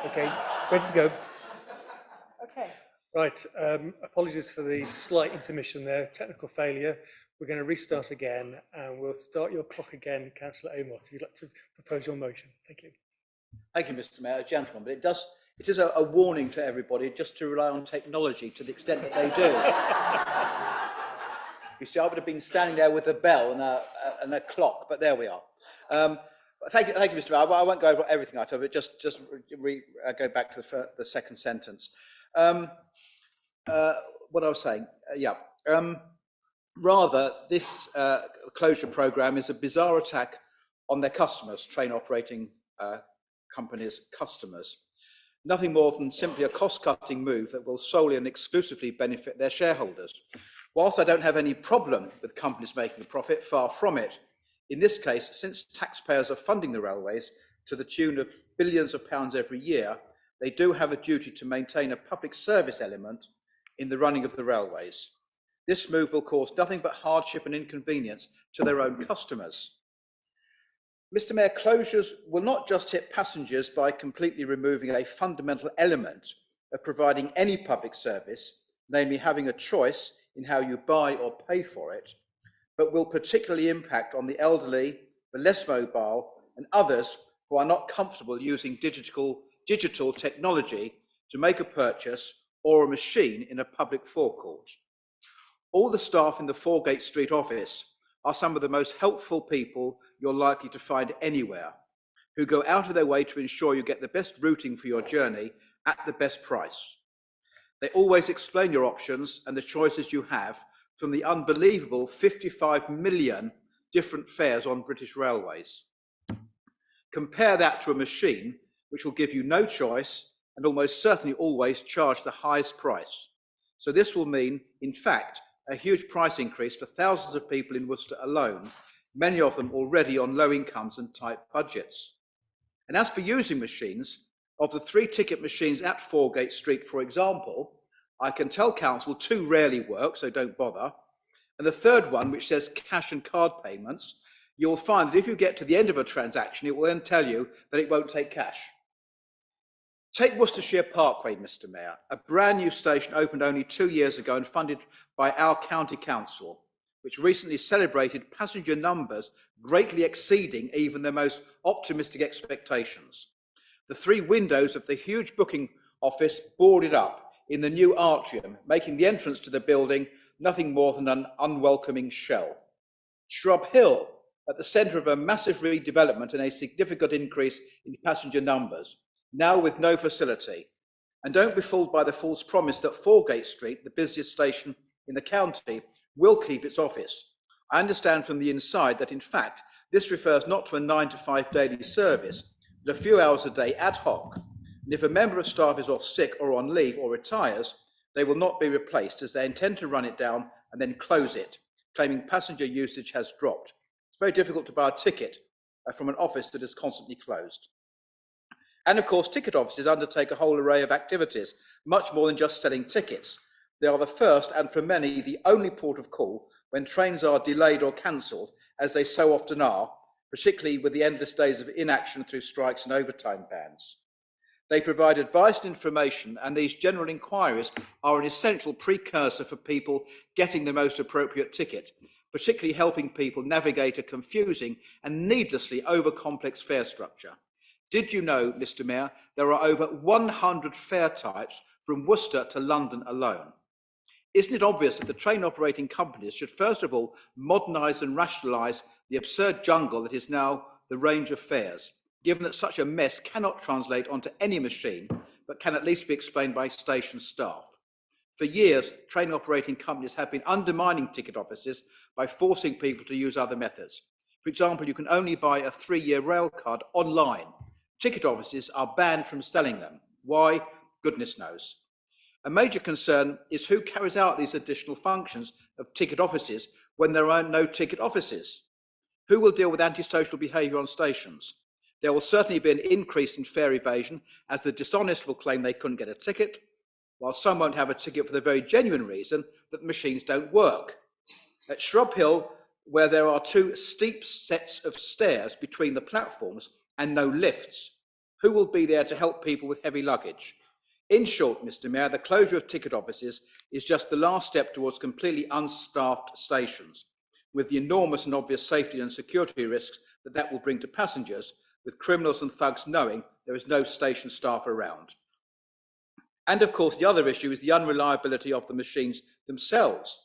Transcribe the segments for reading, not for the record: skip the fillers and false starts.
Okay, ready to go. Okay. Right, apologies for the slight intermission there, technical failure. We're going to restart again and we'll start your clock again, Councillor Amos, if you'd like to propose your motion. Thank you. Thank you, Mr. Mayor, gentlemen, but it is a warning to everybody just to rely on technology to the extent that they do. You see, I would have been standing there with a bell and a clock, but there we are. Thank you, Mr. Mayor. I won't go over everything I told, but just go back to the second sentence. What I was saying, rather, this closure programme is a bizarre attack on their customers, train operating companies' customers. Nothing more than simply a cost-cutting move that will solely and exclusively benefit their shareholders. Whilst I don't have any problem with companies making a profit, far from it. In this case, since taxpayers are funding the railways to the tune of billions of pounds every year, they do have a duty to maintain a public service element in the running of the railways. This move will cause nothing but hardship and inconvenience to their own customers. Mr. Mayor, closures will not just hit passengers by completely removing a fundamental element of providing any public service, namely having a choice in how you buy or pay for it, but will particularly impact on the elderly, the less mobile, and others who are not comfortable using digital technology to make a purchase or a machine in a public forecourt. All the staff in the Foregate Street office are some of the most helpful people you're likely to find anywhere, who go out of their way to ensure you get the best routing for your journey at the best price. They always explain your options and the choices you have from the unbelievable 55 million different fares on British Railways. Compare that to a machine which will give you no choice and almost certainly always charge the highest price. So this will mean, in fact, a huge price increase for thousands of people in Worcester alone, many of them already on low incomes and tight budgets. And as for using machines, of the 3 ticket machines at Foregate Street, for example, I can tell council 2 rarely work, so don't bother. And the third one, which says cash and card payments, you'll find that if you get to the end of a transaction, it will then tell you that it won't take cash. Take Worcestershire Parkway, Mr. Mayor, a brand new station opened only 2 years ago and funded by our county council, which recently celebrated passenger numbers greatly exceeding even their most optimistic expectations. The 3 windows of the huge booking office boarded up in the new atrium, making the entrance to the building nothing more than an unwelcoming shell. Shrub Hill, at the centre of a massive redevelopment and a significant increase in passenger numbers, now with no facility. And don't be fooled by the false promise that Foregate Street, the busiest station in the county, will keep its office. I understand from the inside that in fact this refers not to a 9 to 5 daily service, but a few hours a day ad hoc. And if a member of staff is off sick or on leave or retires, they will not be replaced, as they intend to run it down and then close it, claiming passenger usage has dropped. It's very difficult to buy a ticket from an office that is constantly closed. And of course, ticket offices undertake a whole array of activities, much more than just selling tickets. They are the first and for many the only port of call when trains are delayed or cancelled, as they so often are, particularly with the endless days of inaction through strikes and overtime bans. They provide advice and information, and these general inquiries are an essential precursor for people getting the most appropriate ticket, particularly helping people navigate a confusing and needlessly over-complex fare structure. Did you know, Mr. Mayor, there are over 100 fare types from Worcester to London alone? Isn't it obvious that the train operating companies should first of all modernise and rationalise the absurd jungle that is now the range of fares, given that such a mess cannot translate onto any machine, but can at least be explained by station staff? For years, train operating companies have been undermining ticket offices by forcing people to use other methods. For example, you can only buy a 3-year rail card online. Ticket offices are banned from selling them. Why? Goodness knows. A major concern is who carries out these additional functions of ticket offices when there are no ticket offices. Who will deal with antisocial behaviour on stations? There will certainly be an increase in fare evasion, as the dishonest will claim they couldn't get a ticket, while some won't have a ticket for the very genuine reason that the machines don't work. At Shrub Hill, where there are 2 steep sets of stairs between the platforms and no lifts, who will be there to help people with heavy luggage? In short, Mr. Mayor, the closure of ticket offices is just the last step towards completely unstaffed stations, with the enormous and obvious safety and security risks that will bring to passengers, with criminals and thugs knowing there is no station staff around. And of course, the other issue is the unreliability of the machines themselves.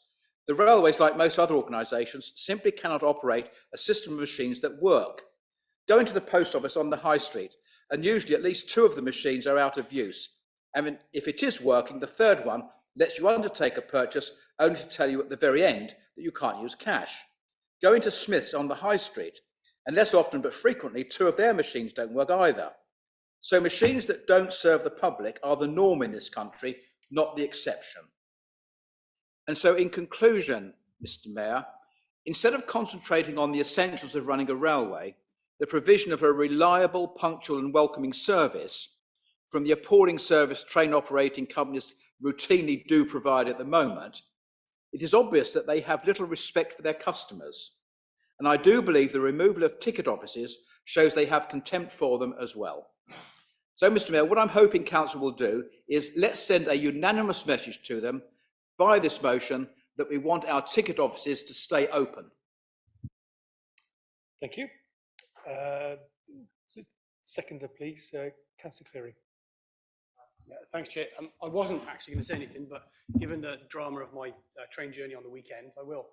The railways, like most other organisations, simply cannot operate a system of machines that work. Go into the post office on the high street, and usually at least 2 of the machines are out of use. And if it is working, the third one lets you undertake a purchase only to tell you at the very end that you can't use cash. Go into Smith's on the high street, and less often but frequently, 2 of their machines don't work either. So machines that don't serve the public are the norm in this country, not the exception. And so in conclusion, Mr. Mayor, instead of concentrating on the essentials of running a railway, the provision of a reliable, punctual and welcoming service from the appalling service train operating companies routinely do provide at the moment, it is obvious that they have little respect for their customers. And I do believe the removal of ticket offices shows they have contempt for them as well. So, Mr. Mayor, what I'm hoping Council will do is let's send a unanimous message to them by this motion that we want our ticket offices to stay open. Thank you. Seconder, please, Councillor Cleary. Yeah, thanks, Chair. I wasn't actually going to say anything, but given the drama of my train journey on the weekend, I will.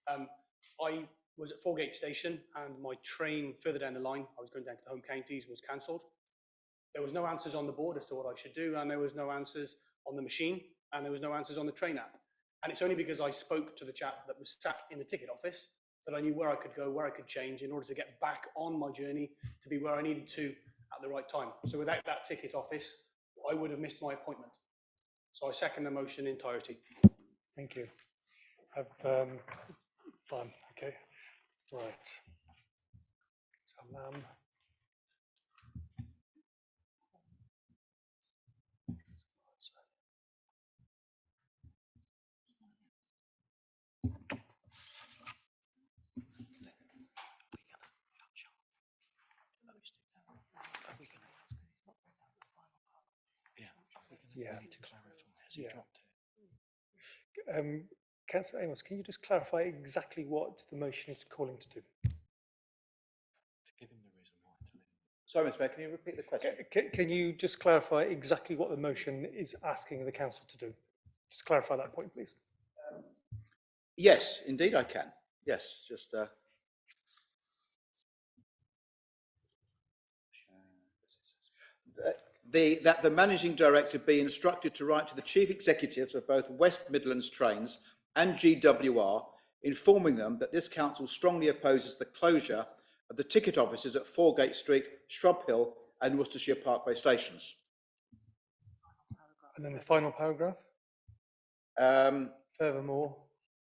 I was at Foregate Station and my train further down the line, I was going down to the home counties, was cancelled. There was no answers on the board as to what I should do, and there was no answers on the machine, and there was no answers on the train app. And it's only because I spoke to the chap that was sat in the ticket office that I knew where I could go, where I could change in order to get back on my journey to be where I needed to at the right time. So without that ticket office, I would have missed my appointment. So I second the motion in entirety. Thank you. Fine, okay, right. So, yeah. Councillor Amos, can you just clarify exactly what the motion is calling to do? Sorry, Mr. Mayor, can you repeat the question? Can you just clarify exactly what the motion is asking the council to do? Just clarify that point, please. Yes, indeed I can. Yes, just... that the Managing Director be instructed to write to the Chief Executives of both West Midlands Trains and GWR, informing them that this council strongly opposes the closure of the ticket offices at Foregate Street, Shrub Hill and Worcestershire Parkway stations. And then the final paragraph? Furthermore,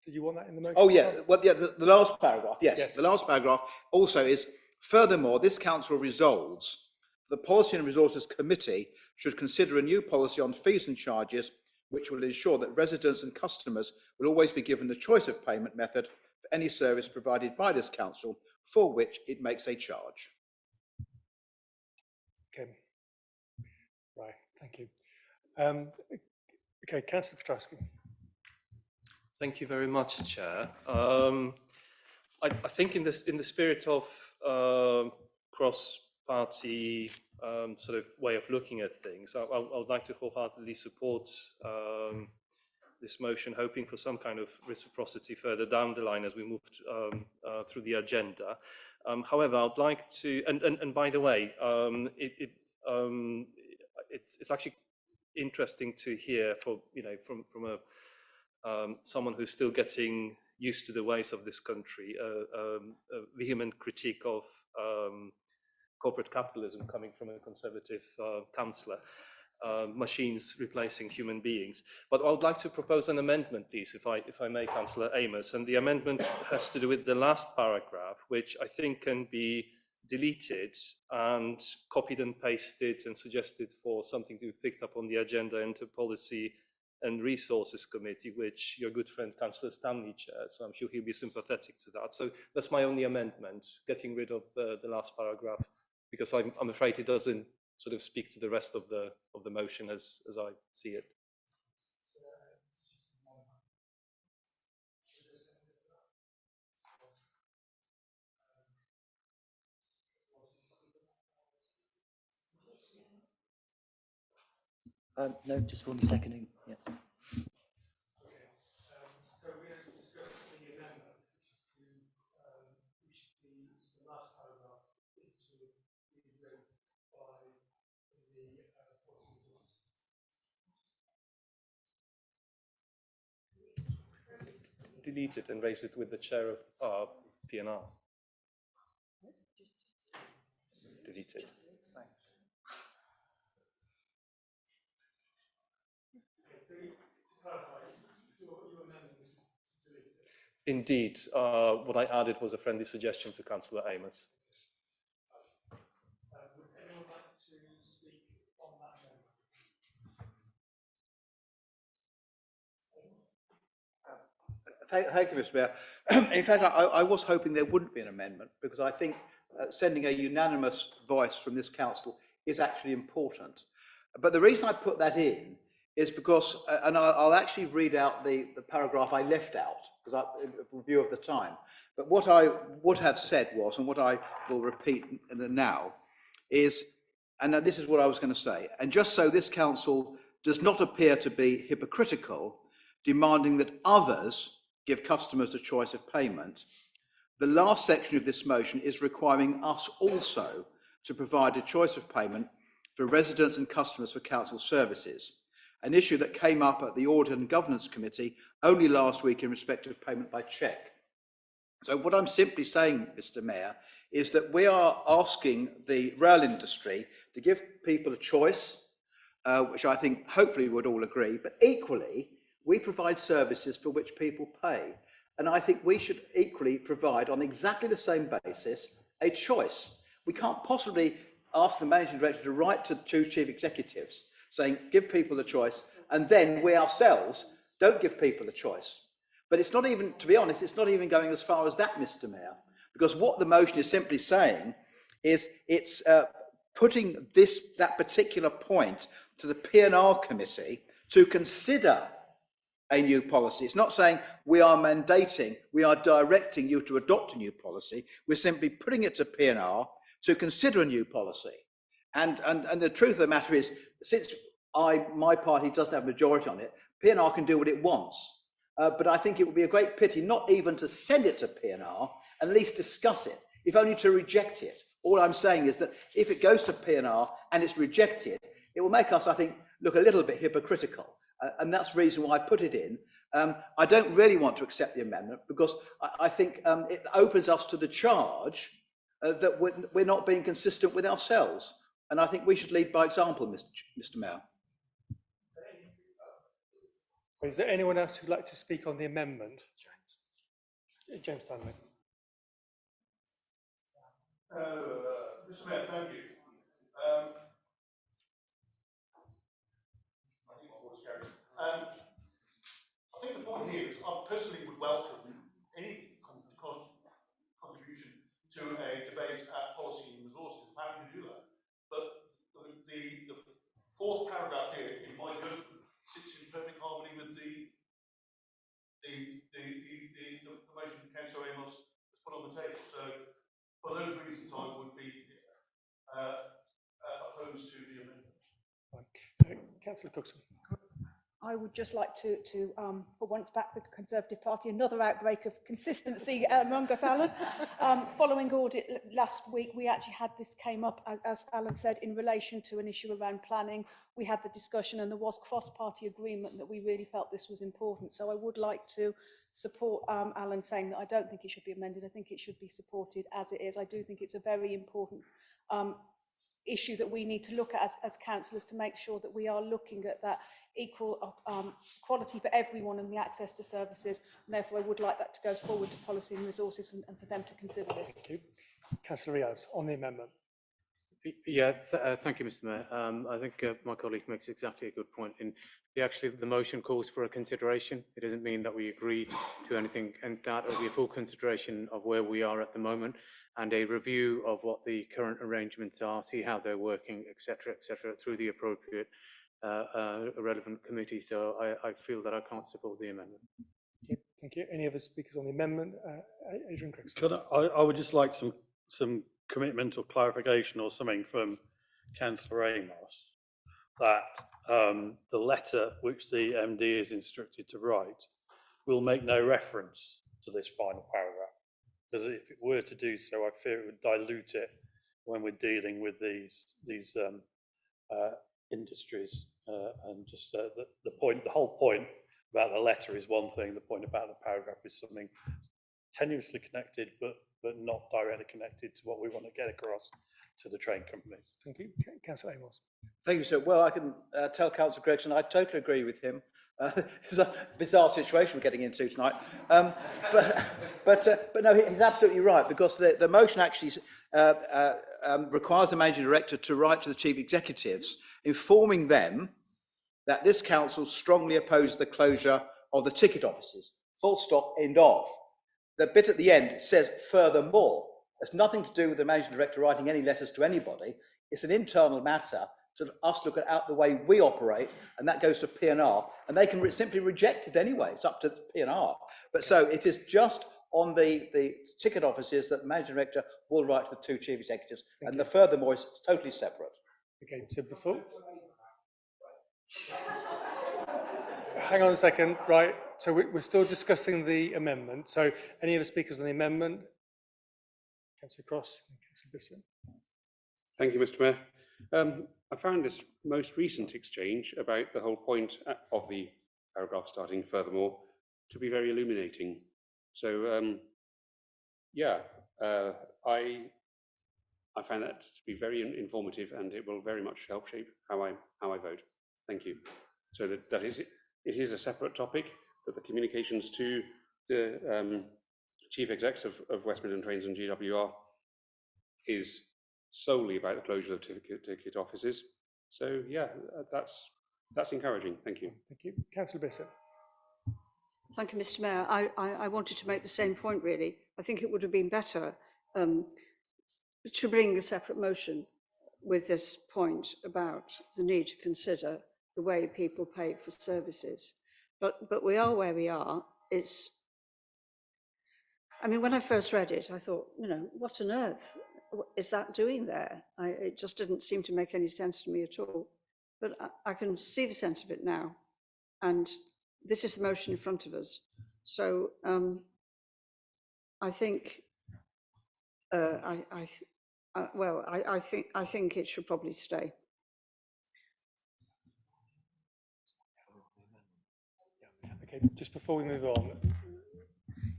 did you want that in the motion? Oh yeah, well, yeah, the last paragraph, yes. The last paragraph also is, furthermore, this council resolves the Policy and Resources Committee should consider a new policy on fees and charges which will ensure that residents and customers will always be given the choice of payment method for any service provided by this council for which it makes a charge. Okay, right, thank you. Okay, Councillor Petrowski. Thank you very much, Chair. I think in the spirit of cross-party sort of way of looking at things, I would like to wholeheartedly support this motion, hoping for some kind of reciprocity further down the line as we move through the agenda. However, I'd like to, and by the way, it's actually interesting to hear from someone who's still getting used to the ways of this country, a vehement critique of corporate capitalism coming from a conservative councillor, machines replacing human beings. But I would like to propose an amendment, please, if I may, Councillor Amos. And the amendment has to do with the last paragraph, which I think can be deleted and copied and pasted and suggested for something to be picked up on the agenda into Policy and Resources Committee, which your good friend Councillor Stanley chairs, so I'm sure he'll be sympathetic to that. So that's my only amendment, getting rid of the last paragraph, because I'm afraid it doesn't sort of speak to the rest of the motion as I see it. No, just formally seconding. Yeah. So we're going to discuss the amendment, which is the last paragraph into be raised by the policy. Delete it and raise it with the chair of PNR. Delete it. Indeed, what I added was a friendly suggestion to Councillor Amos. Would anyone like to speak on that amendment? Thank you, Mr. Mayor. In fact, I was hoping there wouldn't be an amendment, because I think sending a unanimous voice from this council is actually important. But the reason I put that in is because, and I'll actually read out the paragraph I left out, because in review of the time. But what I would have said was, and what I will repeat now, is, and this is what I was going to say, and just so this council does not appear to be hypocritical, demanding that others give customers the choice of payment, the last section of this motion is requiring us also to provide a choice of payment for residents and customers for council services, an issue that came up at the Audit and Governance Committee only last week in respect of payment by cheque. So what I'm simply saying, Mr. Mayor, is that we are asking the rail industry to give people a choice, which I think hopefully we would all agree, but equally, we provide services for which people pay. And I think we should equally provide, on exactly the same basis, a choice. We can't possibly ask the managing director to write to two chief executives saying, give people a choice, and then we ourselves don't give people a choice. But it's not even, to be honest, it's not even going as far as that, Mr. Mayor, because what the motion is simply saying is it's putting that particular point to the P&R committee to consider a new policy. It's not saying we are mandating, we are directing you to adopt a new policy. We're simply putting it to P&R to consider a new policy. And the truth of the matter is, since my party doesn't have a majority on it, P&R can do what it wants. But I think it would be a great pity not even to send it to P&R and at least discuss it, if only to reject it. All I'm saying is that if it goes to P&R and it's rejected, it will make us, I think, look a little bit hypocritical. And that's the reason why I put it in. I don't really want to accept the amendment because I think it opens us to the charge that we're not being consistent with ourselves. And I think we should lead by example, Mr. Mayor. Is there anyone else who'd like to speak on the amendment? James Stanley. Mr. Mayor, thank you. I think the point here is I personally would welcome any contribution to a debate at policy and resources. I'm happy to do that. But the fourth paragraph here, in my judgment, sits in perfect harmony with the motion Councillor Amos has put on the table. So for those reasons, I would be opposed to the amendment. Councillor Cookson. I would just like to put once back the Conservative Party, another outbreak of consistency among us, Alan. Following audit last week, we actually had this came up, as Alan said, in relation to an issue around planning. We had the discussion and there was cross-party agreement that we really felt this was important. So I would like to support Alan saying that I don't think it should be amended. I think it should be supported as it is. I do think it's a very important issue that we need to look at as councillors to make sure that we are looking at that equal quality for everyone and the access to services. And therefore, I would like that to go forward to policy and resources and for them to consider this. Thank you. Councillor Riaz, on the amendment. Thank you, Mr. Mayor. I think my colleague makes exactly a good point. Actually, the motion calls for a consideration. It doesn't mean that we agree to anything, and that will be a full consideration of where we are at the moment and a review of what the current arrangements are, see how they're working, etc., through the appropriate relevant committee. So I feel that I can't support the amendment. Okay, thank you. Any other speakers on the amendment? Adrian Craigs. I would just like some commitment or clarification or something from Councillor Amos that the letter which the MD is instructed to write will make no reference to this final paragraph, because if it were to do so, I fear it would dilute it when we're dealing with these industries. And just the whole point about the letter is one thing. The point about the paragraph is something tenuously connected, but not directly connected to what we want to get across to the train companies. Thank you. Councillor Amos. Thank you, sir. Well, I can tell Councillor Gregson I totally agree with him. It's a bizarre situation we're getting into tonight. But no, he's absolutely right, because the motion actually requires the managing director to write to the chief executives, informing them that this council strongly opposes the closure of the ticket offices. Full stop, end of. The bit at the end says furthermore. It's nothing to do with the managing director writing any letters to anybody. It's an internal matter to us look at the way we operate, and that goes to P&R, and they can simply reject it anyway. It's up to P&R. But so it is just on the ticket offices that the managing director will write to the two chief executives, and the furthermore is totally separate. Okay, so before... Hang on a second, right, so we're still discussing the amendment. So any other speakers on the amendment? Councillor Cross and Councillor Bissett. Thank you, Mr. Mayor. I found this most recent exchange about the whole point of the paragraph starting furthermore to be very illuminating. So, I found that to be very informative, and it will very much help shape how I vote. Thank you. So that is it. It is a separate topic, that the communications to the chief execs of West Midland Trains and GWR is solely about the closure of ticket offices. So yeah, that's encouraging. Thank you. Thank you. Councillor Bissett. Thank you, Mr. Mayor. I wanted to make the same point, really. I think it would have been better to bring a separate motion with this point about the need to consider the way people pay for services. But we are where we are. I mean, when I first read it, I thought, what on earth is that doing there? It just didn't seem to make any sense to me at all. But I can see the sense of it now. And this is the motion in front of us. So I think, I think it should probably stay. Okay, just before we move on.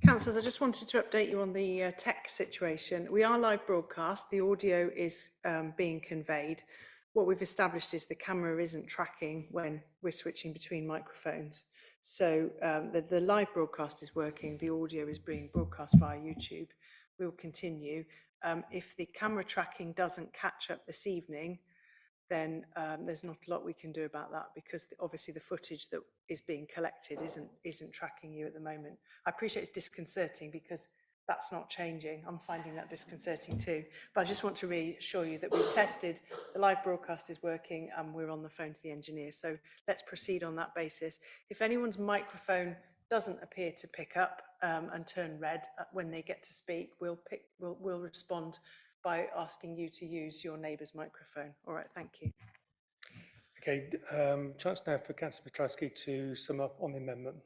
Councillors, I just wanted to update you on the tech situation. We are live broadcast. The audio is being conveyed. What we've established is the camera isn't tracking when we're switching between microphones. So the live broadcast is working. The audio is being broadcast via YouTube. We will continue. If the camera tracking doesn't catch up this evening, then there's not a lot we can do about that, because obviously the footage that is being collected isn't tracking you at the moment. I appreciate it's disconcerting because that's not changing. I'm finding that disconcerting too. But I just want to reassure you that we've tested, the live broadcast is working, and we're on the phone to the engineer. So let's proceed on that basis. If anyone's microphone doesn't appear to pick up and turn red when they get to speak, we'll respond by asking you to use your neighbour's microphone. All right, thank you. Okay, chance now for Councillor Petrowski to sum up on the amendment.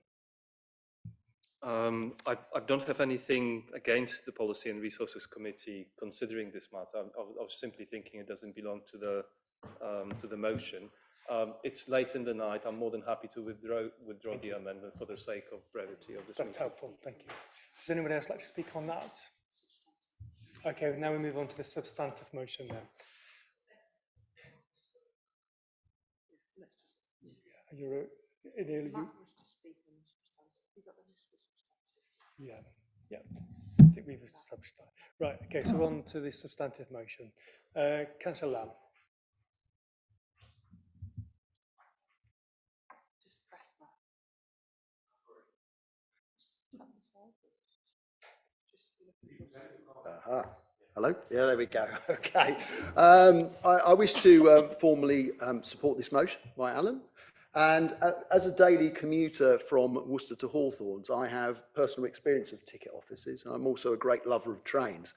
I don't have anything against the Policy and Resources Committee considering this matter. I was simply thinking it doesn't belong to the motion. It's late in the night. I'm more than happy to withdraw the amendment for the sake of brevity of this meeting. That's helpful, thank you. Does anyone else like to speak on that? Okay, now we move on to the substantive motion then. Yeah. think we've established that. Right, okay, so on to the substantive motion. Councillor Lamb. Just press that. Hello? Yeah, there we go. Okay. I wish to formally support this motion by Alan. And as a daily commuter from Worcester to Hawthorns, I have personal experience of ticket offices, and I'm also a great lover of trains.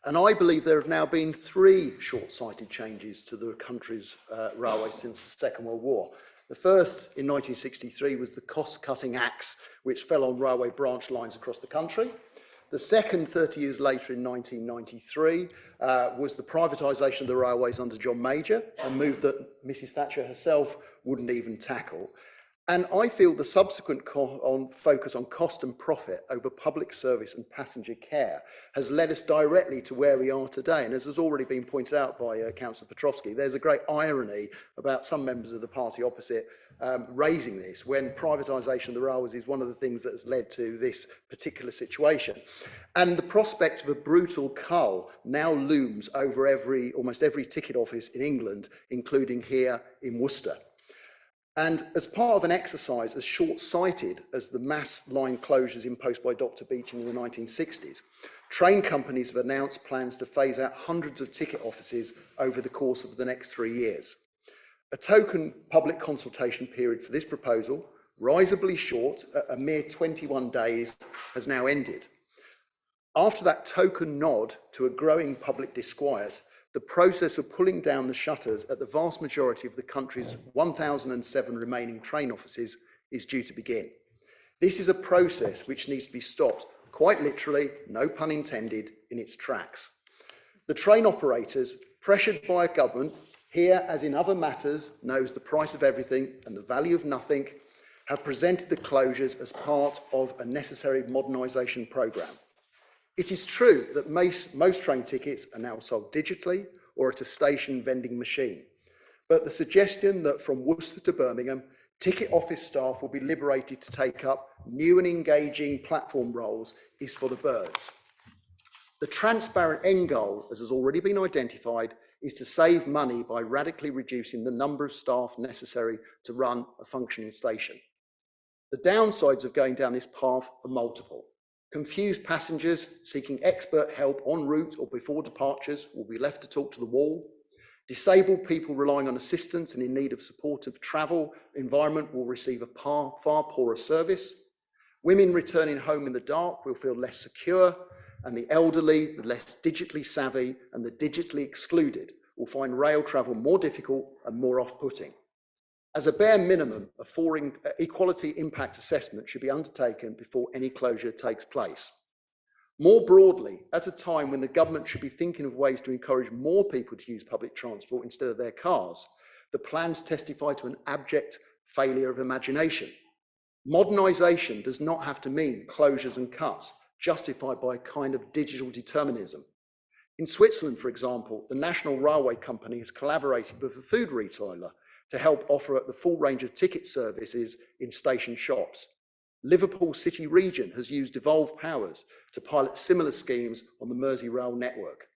And I believe there have now been 3 short-sighted changes to the country's railway since the Second World War. The first, in 1963, was the cost-cutting axe, which fell on railway branch lines across the country. The second, 30 years later, in 1993, was the privatisation of the railways under John Major, a move that Mrs Thatcher herself wouldn't even tackle. And I feel the subsequent focus on cost and profit over public service and passenger care has led us directly to where we are today. And as has already been pointed out by Councillor Petrovsky, there's a great irony about some members of the party opposite raising this, when privatisation of the railways is one of the things that has led to this particular situation. And the prospect of a brutal cull now looms over almost every ticket office in England, including here in Worcester. And as part of an exercise as short-sighted as the mass line closures imposed by Dr. Beeching in the 1960s, train companies have announced plans to phase out hundreds of ticket offices over the course of the next 3 years. A token public consultation period for this proposal, risibly short at a mere 21 days, has now ended. After that token nod to a growing public disquiet, the process of pulling down the shutters at the vast majority of the country's 1,007 remaining train offices is due to begin. This is a process which needs to be stopped, quite literally, no pun intended, in its tracks. The train operators, pressured by a government, here as in other matters, knows the price of everything and the value of nothing, have presented the closures as part of a necessary modernisation programme. It is true that most train tickets are now sold digitally or at a station vending machine. But the suggestion that from Worcester to Birmingham, ticket office staff will be liberated to take up new and engaging platform roles is for the birds. The transparent end goal, as has already been identified, is to save money by radically reducing the number of staff necessary to run a functioning station. The downsides of going down this path are multiple. Confused passengers seeking expert help en route or before departures will be left to talk to the wall. Disabled people relying on assistance and in need of supportive travel environment will receive a far poorer service. Women returning home in the dark will feel less secure, and the elderly, the less digitally savvy and the digitally excluded will find rail travel more difficult and more off-putting. As a bare minimum, a equality impact assessment should be undertaken before any closure takes place. More broadly, at a time when the government should be thinking of ways to encourage more people to use public transport instead of their cars, the plans testify to an abject failure of imagination. Modernisation does not have to mean closures and cuts, justified by a kind of digital determinism. In Switzerland, for example, the National Railway Company has collaborated with a food retailer to help offer the full range of ticket services in station shops. Liverpool City Region has used Devolved Powers to pilot similar schemes on the Merseyrail network.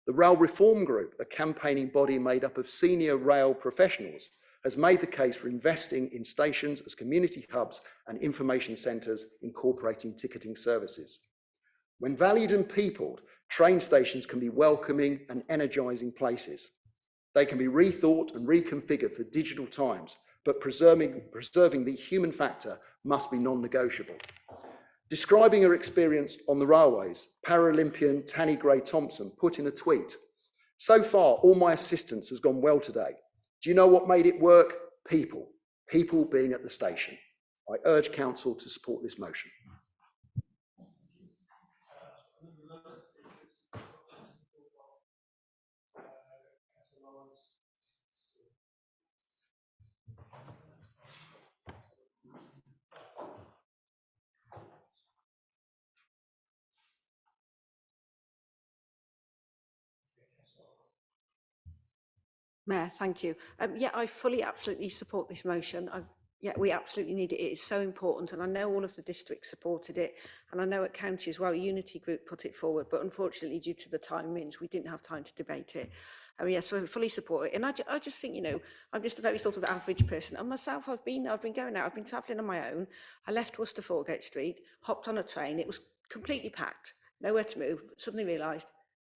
The Rail Reform Group, a campaigning body made up of senior rail professionals, has made the case for investing in stations as community hubs and information centres incorporating ticketing services. When valued and peopled, train stations can be welcoming and energising places. They can be rethought and reconfigured for digital times, but preserving the human factor must be non-negotiable. Describing her experience on the railways, Paralympian Tanni Gray-Thompson put in a tweet, "So far, all my assistance has gone well today. Do you know what made it work? People. People being at the station." I urge Council to support this motion. Mayor, thank you. Yeah, I fully, absolutely support this motion. yeah, we absolutely need it. It is so important, and I know all of the districts supported it, and I know at county as well, Unity Group put it forward, but unfortunately, due to the timings, we didn't have time to debate it. Yeah, so I fully support it, and I just think, you know, I'm just a very sort of average person, and myself, I've been going out, I've been travelling on my own. I left Worcester Foregate Street, hopped on a train, it was completely packed, nowhere to move. Suddenly realised,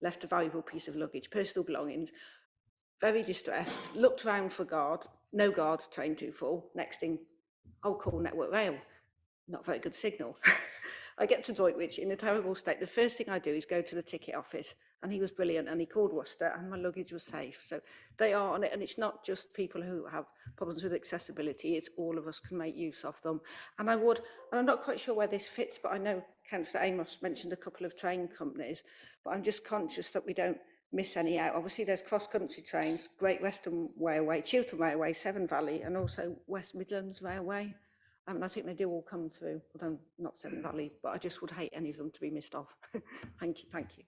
left a valuable piece of luggage, personal belongings. Very distressed, looked round for guard, no guard, train too full. Next thing, I'll call Network Rail. Not very good signal. I get to Droitwich in a terrible state. The first thing I do is go to the ticket office, and he was brilliant, and he called Worcester, and my luggage was safe. So they are on it, and it's not just people who have problems with accessibility, it's all of us can make use of them. And I'm not quite sure where this fits, but I know Councillor Amos mentioned a couple of train companies, but I'm just conscious that we don't miss any out. Obviously, there's cross-country trains, Great Western Railway, Chiltern Railway, Severn Valley, and also West Midlands Railway. And I think they do all come through, although not Severn Valley, but I just would hate any of them to be missed off. Thank you. Thank you.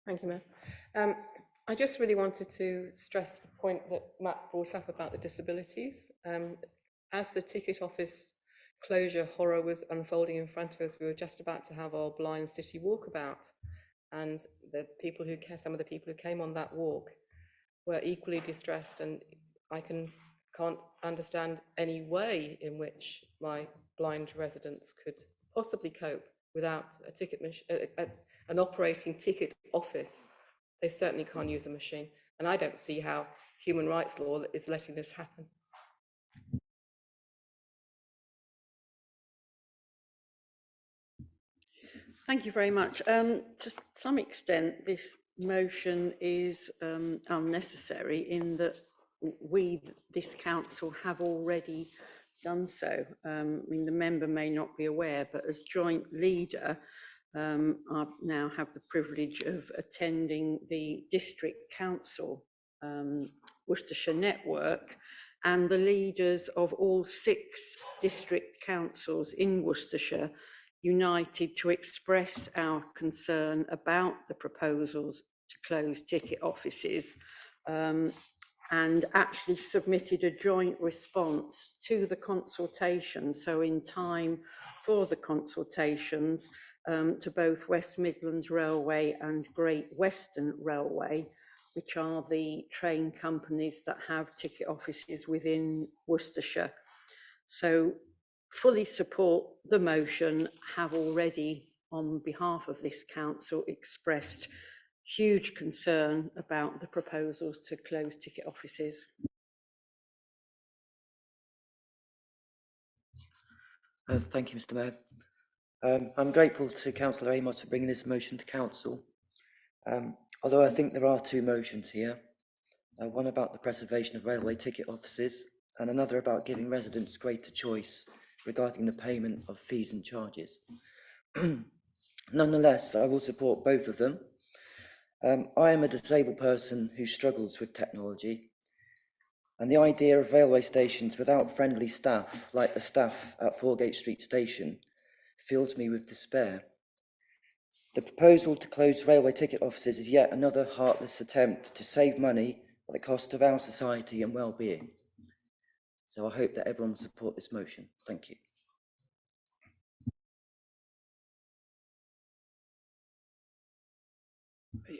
Thank you, Mayor. I just really wanted to stress the point that Matt brought up about the disabilities. As the ticket office closure horror was unfolding in front of us, we were just about to have our Blind City walkabout, and some of the people who came on that walk were equally distressed, and I can't understand any way in which my blind residents could possibly cope without a ticket an operating ticket office. They certainly can't use a machine, and I don't see how human rights law is letting this happen. Thank you very much. To some extent, this motion is unnecessary in that this council, have already done so. I mean, the member may not be aware, but as joint leader, I now have the privilege of attending the district council Worcestershire network, and the leaders of all 6 district councils in Worcestershire united to express our concern about the proposals to close ticket offices, and actually submitted a joint response to the consultation. So in time for the consultations, to both West Midlands Railway and Great Western Railway, which are the train companies that have ticket offices within Worcestershire. So fully support the motion, have already on behalf of this council expressed huge concern about the proposals to close ticket offices. Thank you, Mr. Mayor. I'm grateful to Councillor Amos for bringing this motion to council. Although I think there are 2 motions here, one about the preservation of railway ticket offices and another about giving residents greater choice regarding the payment of fees and charges. Nonetheless, I will support both of them. I am a disabled person who struggles with technology, and the idea of railway stations without friendly staff, like the staff at Foregate Street Station, fills me with despair. The proposal to close railway ticket offices is yet another heartless attempt to save money at the cost of our society and well-being. So I hope that everyone will support this motion. Thank you.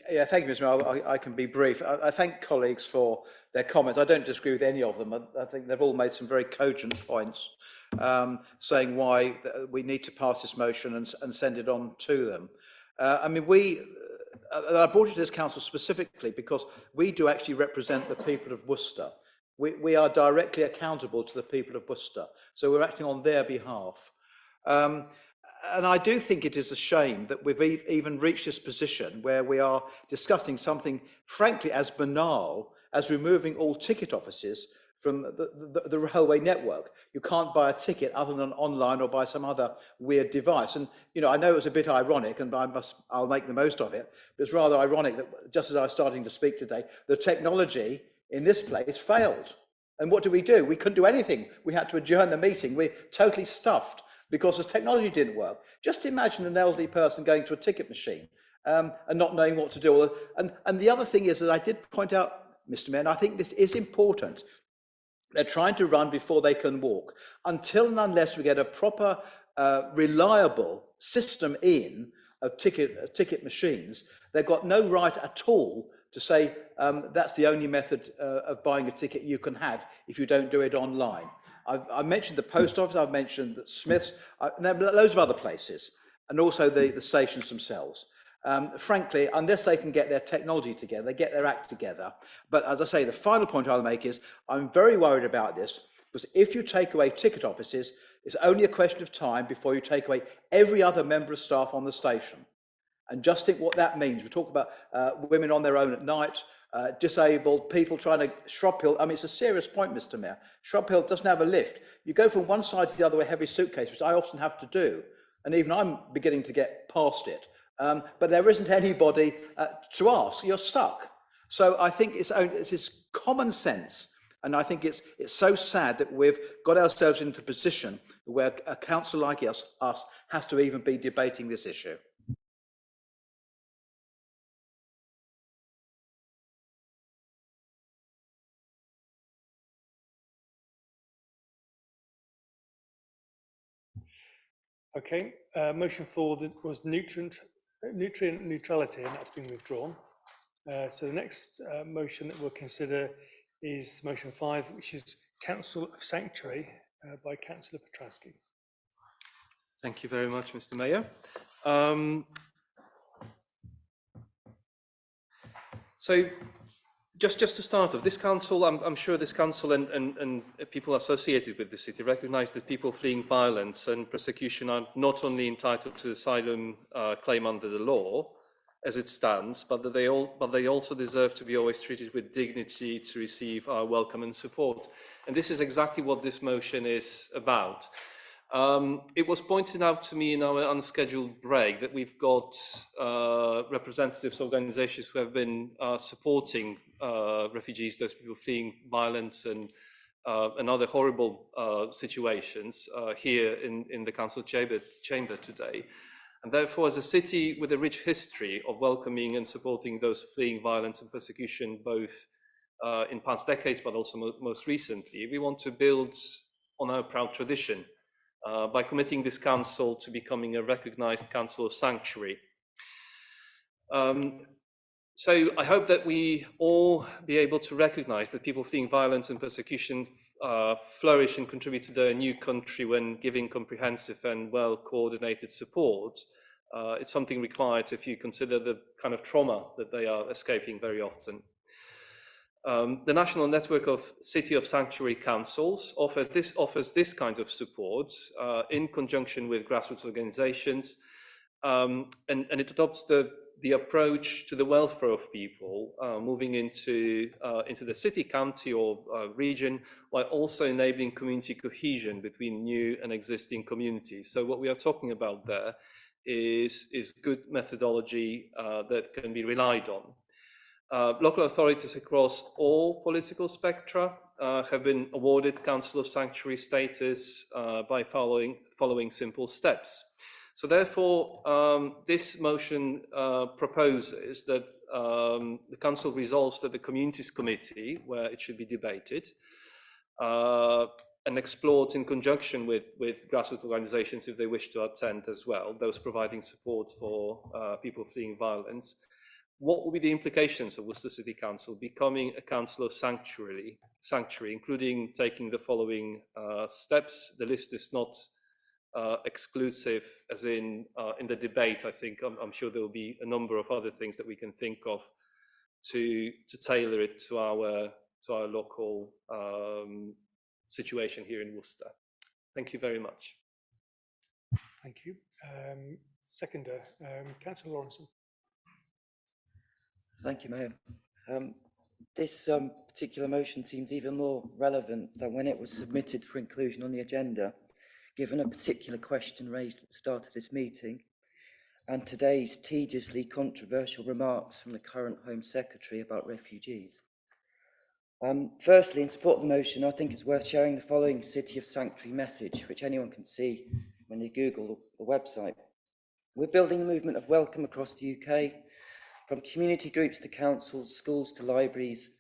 Yeah, thank you, Mr. Mayor. I can be brief. I thank colleagues for their comments. I don't disagree with any of them. I think they've all made some very cogent points, saying why we need to pass this motion and send it on to them. I mean, I brought it to this council specifically because we do actually represent the people of Worcester. We are directly accountable to the people of Worcester, so we're acting on their behalf. And I do think it is a shame that we've even reached this position where we are discussing something, frankly, as banal as removing all ticket offices from the railway network. You can't buy a ticket other than online or by some other weird device. And, you know, I know it's a bit ironic, and I'll make the most of it, but it's rather ironic that just as I was starting to speak today, the technology in this place failed. And what do? We couldn't do anything. We had to adjourn the meeting. We're totally stuffed. because the technology didn't work. Just imagine an elderly person going to a ticket machine and not knowing what to do. And the other thing is that I did point out, Mr. Mayor, and I think this is important, they're trying to run before they can walk. Until and unless we get a proper, reliable system in of ticket machines, they've got no right at all to say that's the only method of buying a ticket you can have if you don't do it online. I mentioned the post office, I've mentioned the Smiths, and there are loads of other places, and also the stations themselves. Frankly, unless they can get their technology together, they get their act together. But as I say, the final point I'll make is I'm very worried about this, because if you take away ticket offices, it's only a question of time before you take away every other member of staff on the station. And just think what that means. We talk about women on their own at night, disabled people trying to Shrub Hill. I mean, it's a serious point, Mr. Mayor. Shrub Hill doesn't have a lift. You go from one side to the other with a heavy suitcase, which I often have to do. And even I'm beginning to get past it. But there isn't anybody to ask. You're stuck. So I think it's common sense. And I think it's so sad that we've got ourselves into a position where a council like us has to even be debating this issue. Okay, motion for was nutrient neutrality, and that's been withdrawn. So the next motion that we'll consider is motion 5, which is Council of Sanctuary by Councillor Petrowski. Thank you very much, Mr. Mayor. So just to start off, this council, I'm sure this council and people associated with the city recognise that people fleeing violence and persecution are not only entitled to asylum claim under the law as it stands, but that they also deserve to be always treated with dignity, to receive our welcome and support. And this is exactly what this motion is about. It was pointed out to me in our unscheduled break that we've got representatives, organizations who have been supporting refugees, those people fleeing violence and other horrible situations here in the council chamber today. And therefore, as a city with a rich history of welcoming and supporting those fleeing violence and persecution, both in past decades, but also most recently, we want to build on our proud tradition by committing this council to becoming a recognized council of sanctuary. So I hope that we all be able to recognize that people fleeing violence and persecution flourish and contribute to their new country when giving comprehensive and well-coordinated support. It's something required if you consider the kind of trauma that they are escaping very often. The National Network of City of Sanctuary Councils offers this kind of support in conjunction with grassroots organizations, and it adopts the approach to the welfare of people moving into the city, county or region, while also enabling community cohesion between new and existing communities. So what we are talking about there is good methodology that can be relied on. Local authorities across all political spectra have been awarded Council of Sanctuary status by following simple steps. So therefore, this motion proposes that the Council resolves that the Communities Committee, where it should be debated and explored in conjunction with grassroots organizations if they wish to attend as well, those providing support for people fleeing violence. What will be the implications of Worcester City Council becoming a council of sanctuary, including taking the following steps? The list is not exclusive, as in the debate. I think I'm sure there will be a number of other things that we can think of to tailor it to our local situation here in Worcester. Thank you very much. Thank you. Seconder, Councillor Lawrenson. Thank you, Mayor. This particular motion seems even more relevant than when it was submitted for inclusion on the agenda, given a particular question raised at the start of this meeting and today's tediously controversial remarks from the current Home Secretary about refugees. Firstly, in support of the motion, I think it's worth sharing the following City of Sanctuary message, which anyone can see when you Google the website. We're building a movement of welcome across the UK, from community groups to councils, schools to libraries.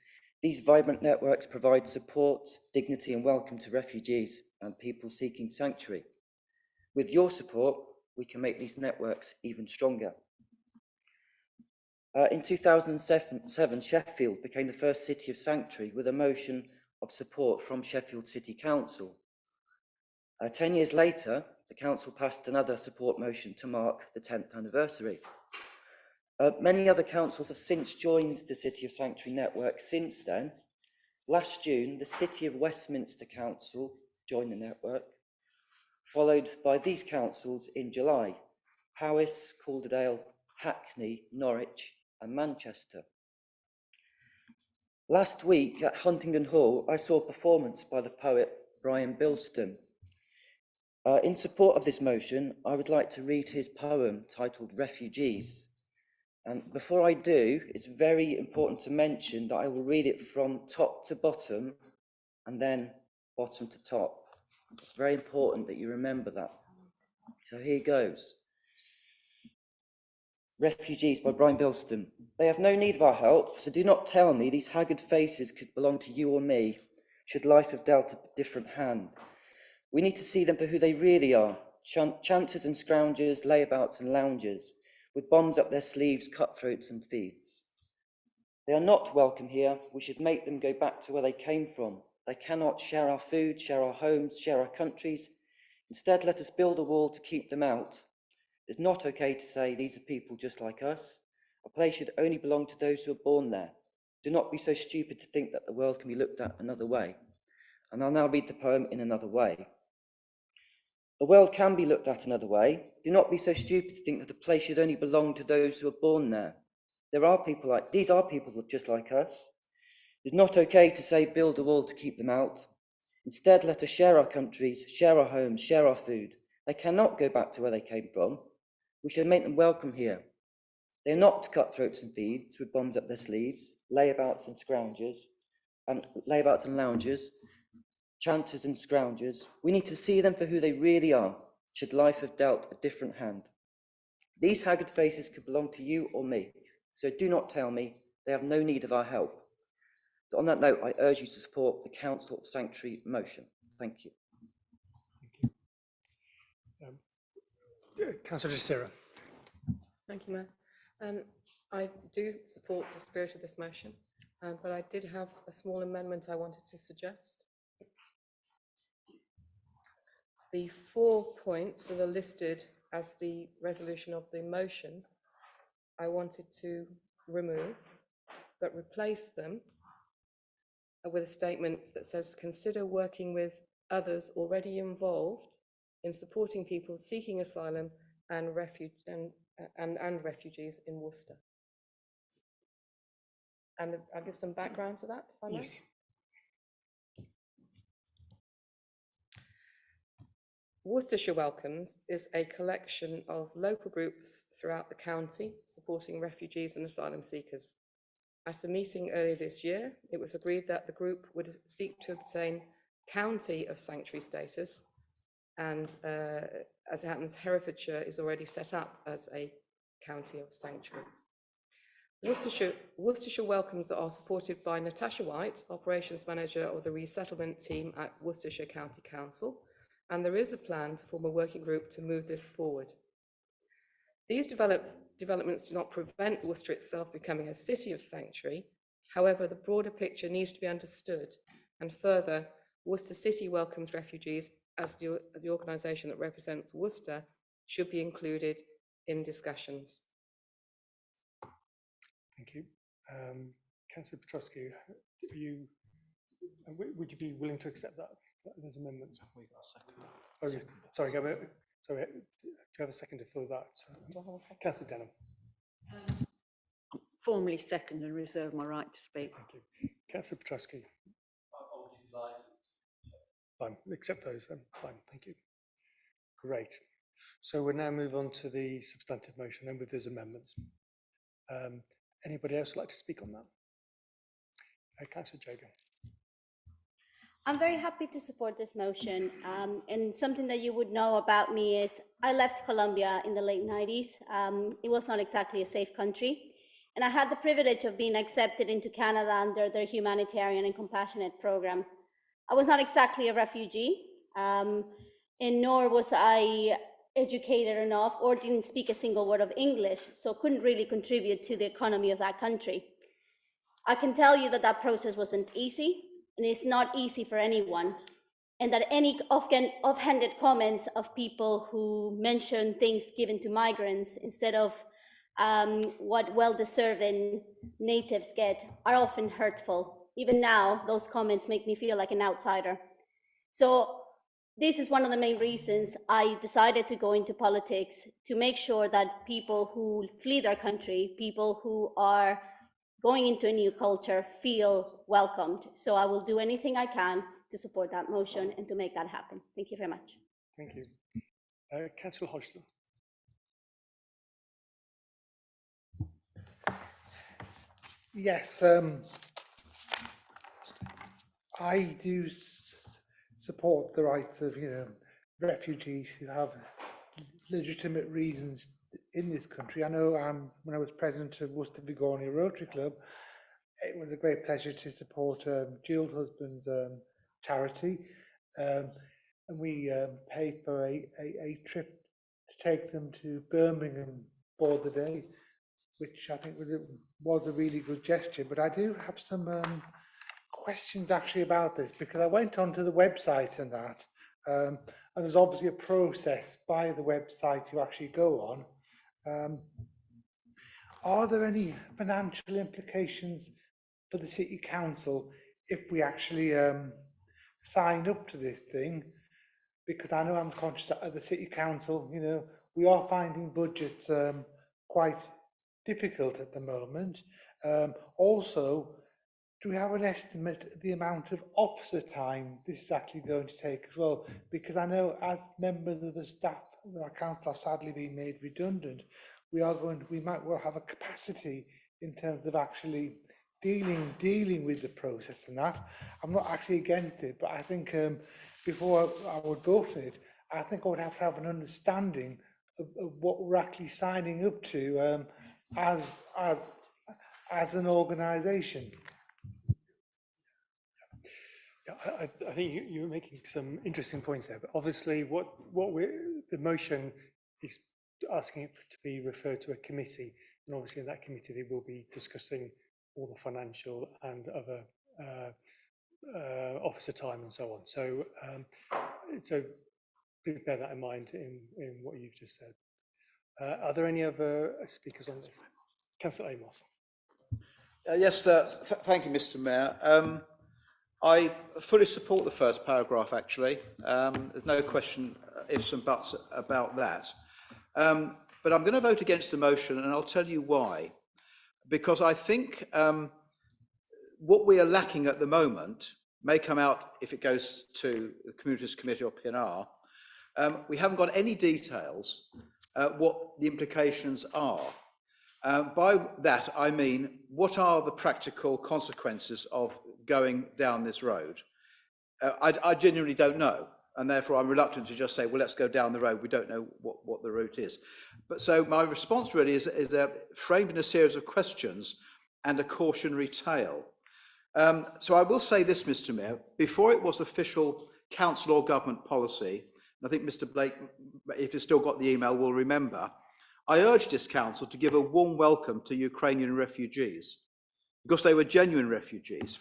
These vibrant networks provide support, dignity and welcome to refugees and people seeking sanctuary. With your support, we can make these networks even stronger. In 2007, Sheffield became the first city of sanctuary with a motion of support from Sheffield City Council. 10 years later, the council passed another support motion to mark the 10th anniversary. Many other councils have since joined the City of Sanctuary network since then. Last June, the City of Westminster Council joined the network, followed by these councils in July: Powys, Calderdale, Hackney, Norwich and Manchester. Last week at Huntingdon Hall, I saw a performance by the poet Brian Bilston. In support of this motion, I would like to read his poem titled Refugees. And before I do, it's very important to mention that I will read it from top to bottom and then bottom to top. It's very important that you remember that. So here goes. Refugees by Brian Bilston. They have no need of our help, so do not tell me these haggard faces could belong to you or me, should life have dealt a different hand. We need to see them for who they really are, chanters and scroungers, layabouts and loungers, with bombs up their sleeves, cutthroats and thieves. They are not welcome here. We should make them go back to where they came from. They cannot share our food, share our homes, share our countries. Instead, let us build a wall to keep them out. It's not okay to say these are people just like us. A place should only belong to those who are born there. Do not be so stupid to think that the world can be looked at another way. And I'll now read the poem in another way. The world can be looked at another way. Do not be so stupid to think that a place should only belong to those who are born there. These are people just like us. It's not okay to say build a wall to keep them out. Instead, let us share our countries, share our homes, share our food. They cannot go back to where they came from. We should make them welcome here. They are not cutthroats and thieves with bombs up their sleeves, layabouts and loungers, chanters and scroungers. We need to see them for who they really are, should life have dealt a different hand. These haggard faces could belong to you or me, so do not tell me they have no need of our help. So on that note, I urge you to support the Council of Sanctuary motion. Thank you. Councillor Sarah. Thank you, Mayor. I do support the spirit of this motion, but I did have a small amendment I wanted to suggest. The 4 points that are listed as the resolution of the motion, I wanted to remove, but replace them with a statement that says, consider working with others already involved in supporting people seeking asylum and refugees in Worcester. And I'll give some background to that, if I may. Yes. Worcestershire Welcomes is a collection of local groups throughout the county supporting refugees and asylum seekers. At a meeting earlier this year, it was agreed that the group would seek to obtain County of Sanctuary status, and as it happens, Herefordshire is already set up as a County of Sanctuary. Worcestershire Welcomes are supported by Natasha White, Operations Manager of the Resettlement Team at Worcestershire County Council, and there is a plan to form a working group to move this forward. These developments do not prevent Worcester itself becoming a city of sanctuary. However, the broader picture needs to be understood, and further, Worcester City Welcomes Refugees as the organisation that represents Worcester should be included in discussions. Thank you. Councillor Petrosky, would you be willing to accept those amendments? Oh, yeah. Sorry, do you have a second to fill that? Councillor Denham. Formally second and reserve my right to speak. Thank you. Councillor Petrosky. Fine, accept those then. Fine, thank you. Great. So we'll now move on to the substantive motion and with those amendments. Anybody else like to speak on that? Councillor Jagan. I'm very happy to support this motion. And something that you would know about me is I left Colombia in the late 90s. It was not exactly a safe country. And I had the privilege of being accepted into Canada under their humanitarian and compassionate program. I was not exactly a refugee, and nor was I educated enough or didn't speak a single word of English, so couldn't really contribute to the economy of that country. I can tell you that that process wasn't easy, and it's not easy for anyone, and that any offhanded comments of people who mention things given to migrants instead of what well-deserving natives get are often hurtful. Even now, those comments make me feel like an outsider. So this is one of the main reasons I decided to go into politics, to make sure that people who flee their country, people who are going into a new culture, feel welcomed. So I will do anything I can to support that motion and to make that happen. Thank you very much. Thank you. Councillor Hodgson. Yes, I do support the rights of, refugees who have legitimate reasons in this country. I know when I was president of Worcester Vigonia Rotary Club, it was a great pleasure to support Jill's husband's charity, and we paid for a trip to take them to Birmingham for the day, which I think was a really good gesture. But I do have some questions actually about this, because I went onto the website and that, and there's obviously a process by the website you actually go on. Are there any financial implications for the City Council if we actually sign up to this thing? Because I know I'm conscious that at the City Council, we are finding budgets quite difficult at the moment. Also, do we have an estimate of the amount of officer time this is actually going to take as well? Because I know as members of the staff, our council are sadly being made redundant, we might well have a capacity in terms of actually dealing with the process and that. I'm not actually against it, but I think before I would vote on it, I think I would have to have an understanding of what we're actually signing up to as an organisation. Yeah, I think you're making some interesting points there, but obviously the motion is asking it to be referred to a committee, and obviously in that committee they will be discussing all the financial and other officer time and so on. So please bear that in mind in what you've just said. Are there any other speakers on this? Councillor Amos. Yes, thank you, Mr. Mayor. I fully support the first paragraph, actually. There's no question, ifs and buts about that. But I'm going to vote against the motion, and I'll tell you why. Because I think what we are lacking at the moment may come out if it goes to the Communities Committee or PNR. We haven't got any details what the implications are. By that, I mean, what are the practical consequences of going down this road? I genuinely don't know, and therefore I'm reluctant to just say, well, let's go down the road. We don't know what the route is. But so my response really is framed in a series of questions and a cautionary tale. So I will say this, Mr. Mayor, before it was official council or government policy, and I think Mr. Blake, if he's still got the email, will remember, I urged this council to give a warm welcome to Ukrainian refugees, because they were genuine refugees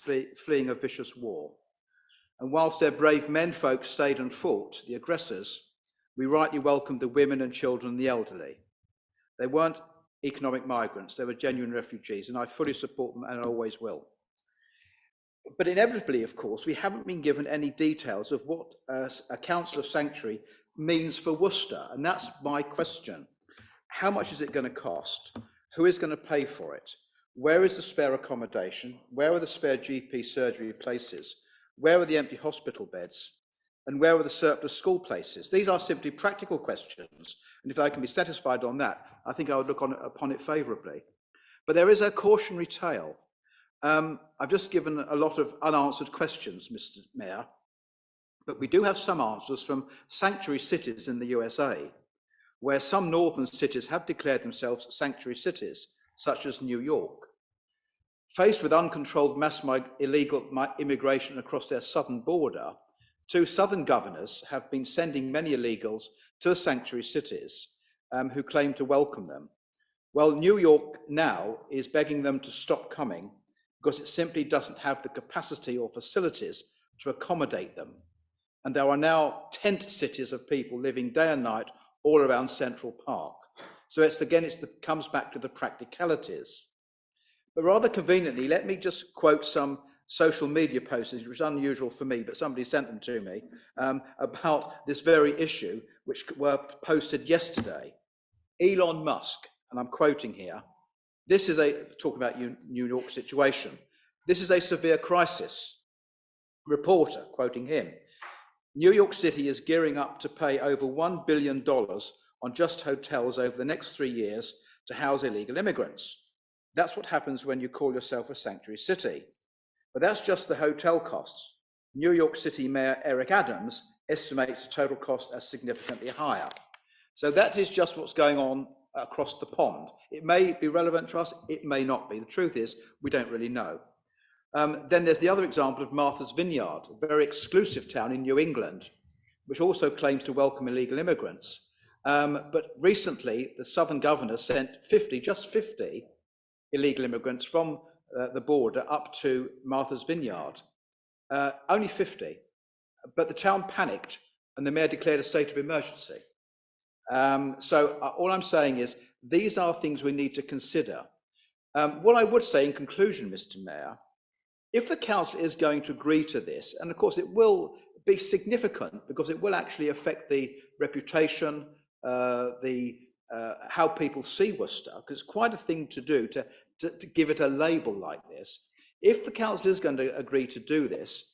fleeing a vicious war. And whilst their brave menfolk stayed and fought, the aggressors, we rightly welcomed the women and children and the elderly. They weren't economic migrants, they were genuine refugees, and I fully support them and I always will. But inevitably, of course, we haven't been given any details of what a council of sanctuary means for Worcester, and that's my question. How much is it going to cost? Who is going to pay for it? Where is the spare accommodation? Where are the spare GP surgery places? Where are the empty hospital beds? And where are the surplus school places? These are simply practical questions. And if I can be satisfied on that, I think I would look upon it favourably. But there is a cautionary tale. I've just given a lot of unanswered questions, Mr. Mayor, but we do have some answers from sanctuary cities in the USA, where some northern cities have declared themselves sanctuary cities, such as New York. Faced with uncontrolled illegal immigration across their southern border, 2 southern governors have been sending many illegals to the sanctuary cities who claim to welcome them. Well, New York now is begging them to stop coming because it simply doesn't have the capacity or facilities to accommodate them. And there are now tent cities of people living day and night all around Central Park. So it comes back to the practicalities. But rather conveniently, let me just quote some social media posts, which was unusual for me, but somebody sent them to me, about this very issue, which were posted yesterday. Elon Musk, and I'm quoting here, talking about New York situation, "This is a severe crisis." Reporter, quoting him, "New York City is gearing up to pay over $1 billion on just hotels over the next 3 years to house illegal immigrants. That's what happens when you call yourself a sanctuary city. But that's just the hotel costs. New York City Mayor Eric Adams estimates the total cost as significantly higher." So that is just what's going on across the pond. It may be relevant to us, it may not be. The truth is, we don't really know. Then there's the other example of Martha's Vineyard, a very exclusive town in New England, which also claims to welcome illegal immigrants. But recently, the southern governor sent just 50 illegal immigrants from the border up to Martha's Vineyard. Only 50. But the town panicked and the mayor declared a state of emergency. So all I'm saying is these are things we need to consider. What I would say in conclusion, Mr. Mayor, if the council is going to agree to this, and of course it will be significant because it will actually affect the reputation, how people see Worcester, because it's quite a thing to do to give it a label like this. If the council is going to agree to do this,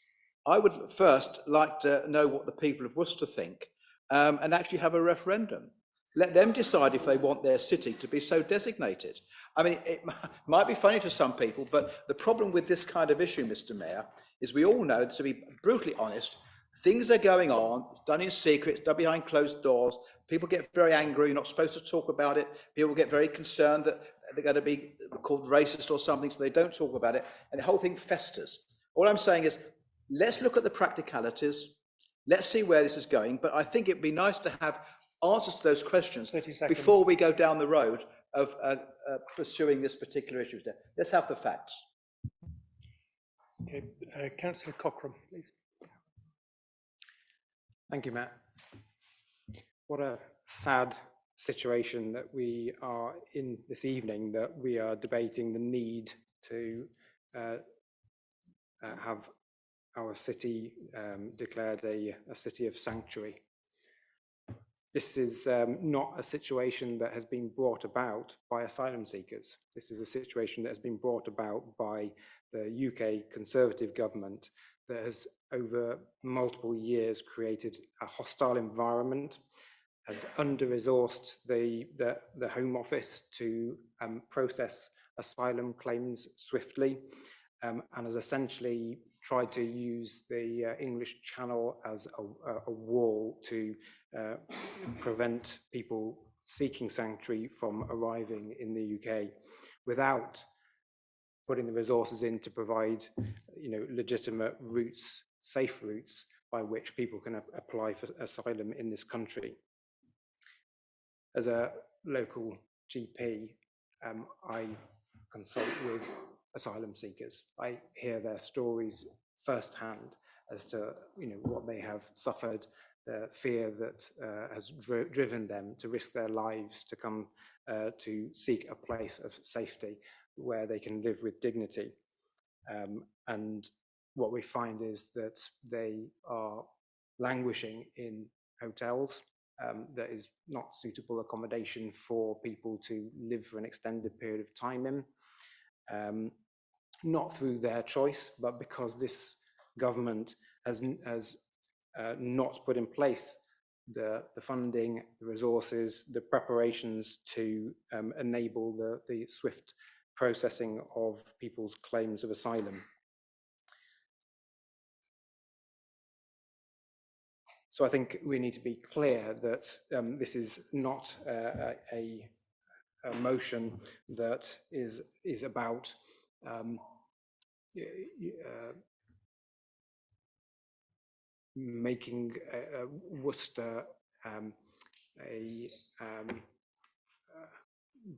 I would first like to know what the people of Worcester think, and actually have a referendum. Let them decide if they want their city to be so designated. I mean, it might be funny to some people, but the problem with this kind of issue, Mr. Mayor, is we all know, to be brutally honest, things are going on, it's done in secret, it's done behind closed doors. People get very angry, you're not supposed to talk about it. People get very concerned that they're going to be called racist or something, so they don't talk about it, and the whole thing festers. All I'm saying is, let's look at the practicalities. Let's see where this is going, but I think it'd be nice to have answers to those questions before we go down the road of pursuing this particular issue. Let's have the facts. Okay, Councillor Cochrane, please. Thank you, Matt. What a sad situation that we are in this evening, that we are debating the need to have our city declared a city of sanctuary. This is not a situation that has been brought about by asylum seekers. This is a situation that has been brought about by the UK Conservative government that has over multiple years created a hostile environment, has under-resourced the Home Office to process asylum claims swiftly, and has essentially tried to use the English Channel as a wall to prevent people seeking sanctuary from arriving in the UK without putting the resources in to provide, legitimate routes, safe routes by which people can apply for asylum in this country. As a local GP, I consult with asylum seekers. I hear their stories firsthand as to what they have suffered, the fear that has driven them to risk their lives to come to seek a place of safety where they can live with dignity. And what we find is that they are languishing in hotels that is not suitable accommodation for people to live for an extended period of time in. Not through their choice, but because this government has not put in place the funding, the resources, the preparations to enable the swift processing of people's claims of asylum. So I think we need to be clear that this is not a motion that is about making Worcester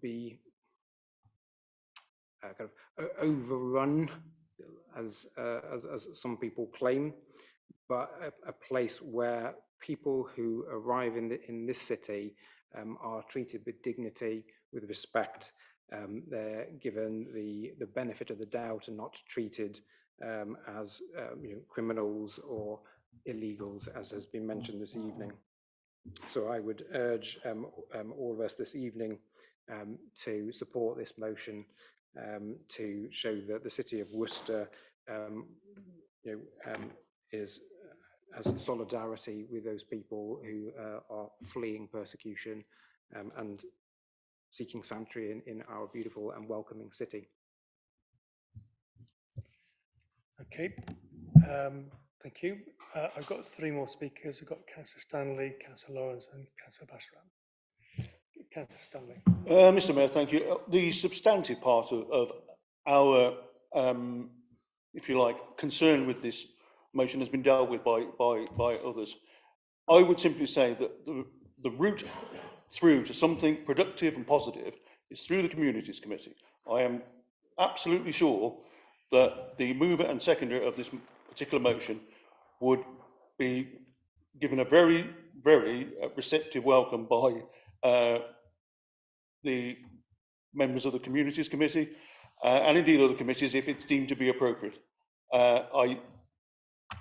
be kind of overrun, as some people claim, but a place where people who arrive in this city are treated with dignity, with respect. They're given the benefit of the doubt and not treated as criminals or illegals, as has been mentioned this evening. So I would urge all of us this evening to support this motion, to show that the City of Worcester has solidarity with those people who are fleeing persecution and seeking sanctuary in our beautiful and welcoming city. Okay, thank you. I've got 3 more speakers. I've got Councillor Stanley, Councillor Lawrence and Councillor Bashram. Councillor Stanley. Mr. Mayor, thank you. The substantive part of our, if you like, concern with this motion has been dealt with by others. I would simply say that the route through to something productive and positive is through the Communities Committee. I am absolutely sure that the mover and seconder of this particular motion would be given a very, very receptive welcome by the members of the Communities Committee and indeed other committees if it's deemed to be appropriate. I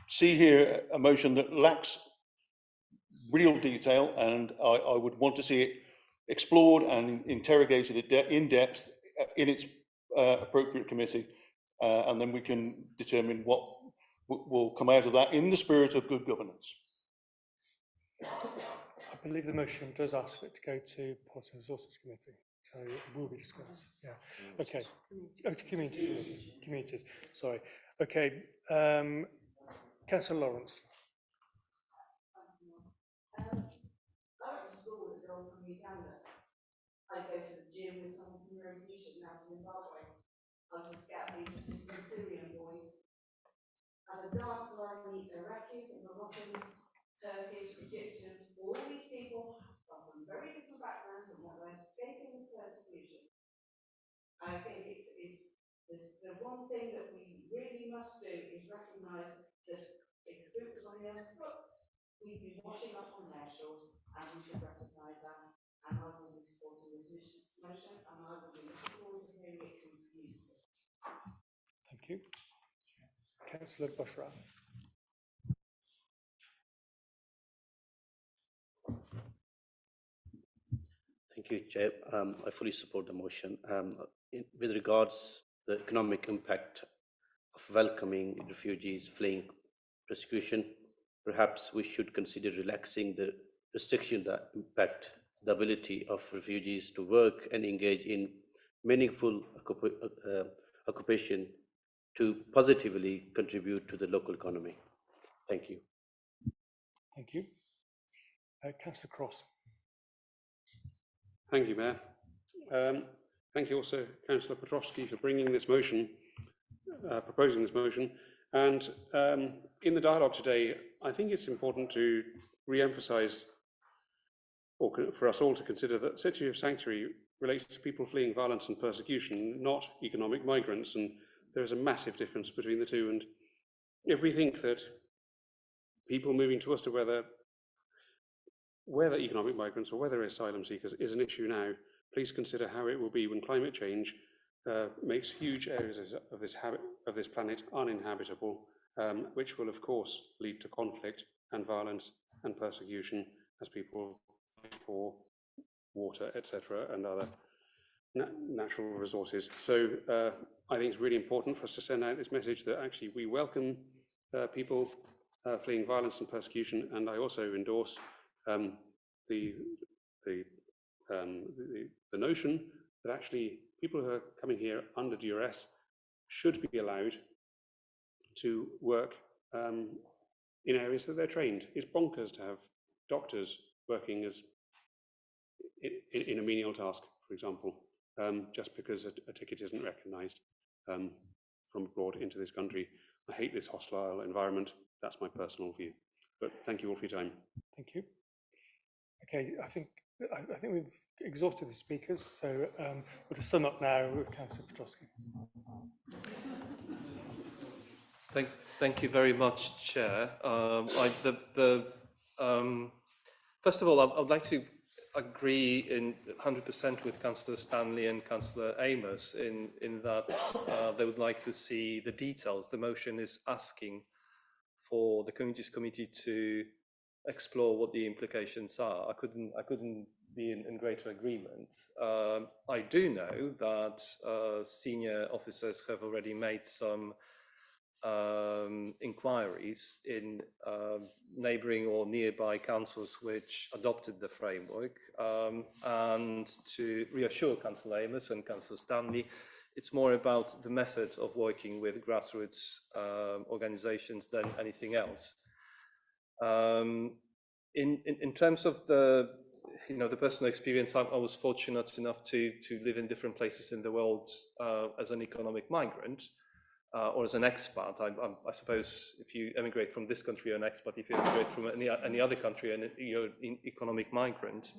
see here a motion that lacks real detail, and I would want to see it explored and interrogated in depth in its appropriate committee, and then we can determine what will come out of that in the spirit of good governance. I believe the motion does ask for it to go to Policy and Resources Committee, so it will be discussed. Yeah. Okay. Oh, to Communities Committee. Communities. Sorry. Okay. Councillor Lawrence. I went to school with a girl from Uganda. I go to the gym with someone from Rhodesia, now Zimbabwe. I was a scout leader to some Syrian boys. As a dancer, I meet Iraqis, Moroccans, Turkish, Egyptians. All these people come from very different backgrounds and what they're escaping persecution. I think it's the one thing that we really must do is recognise that if the boot was on the other foot, we'd be washing up on their shores, and we should recognise that. And I will be supporting this motion, and I will be looking forward to hearing it from the community. Thank you. Councillor Bashram. Thank you, Chair. I fully support the motion. With regards to the economic impact of welcoming refugees fleeing persecution, perhaps we should consider relaxing the restriction that impact the ability of refugees to work and engage in meaningful occupation to positively contribute to the local economy. Thank you. Thank you. Councillor Cross. Thank you, Mayor. Thank you also, Councillor Petrovsky, for bringing this motion, proposing this motion. And in the dialogue today, I think it's important to re-emphasise, or for us all to consider, that City of Sanctuary relates to people fleeing violence and persecution, not economic migrants. And there is a massive difference between the two. And if we think that people moving to Worcester, whether economic migrants or whether asylum seekers is an issue now, please consider how it will be when climate change makes huge areas of this planet uninhabitable, which will of course lead to conflict and violence and persecution as people fight for water, etc., and other natural resources. So I think it's really important for us to send out this message that actually we welcome people fleeing violence and persecution, and I also endorse the notion that actually people who are coming here under duress should be allowed to work in areas that they're trained. It's bonkers to have doctors working as in a menial task, for example, just because a ticket isn't recognised from abroad into this country. I hate this hostile environment. That's my personal view. But thank you all for your time. Thank you. Okay, I think we've exhausted the speakers, so we'll just sum up now with Councillor Petrosky. Thank you very much, Chair. First of all, I'd like to agree in 100% with Councillor Stanley and Councillor Amos in that they would like to see the details. The motion is asking for the Communities Committee to explore what the implications are. I couldn't be in greater agreement. I do know that senior officers have already made some inquiries in neighbouring or nearby councils which adopted the framework, and to reassure Councillor Amos and Councillor Stanley, it's more about the method of working with grassroots organisations than anything else. In terms of the personal experience, I was fortunate enough to live in different places in the world as an economic migrant. Or as an expat. I suppose if you emigrate from this country, you're an expat. If you emigrate from any other country, and you're an economic migrant.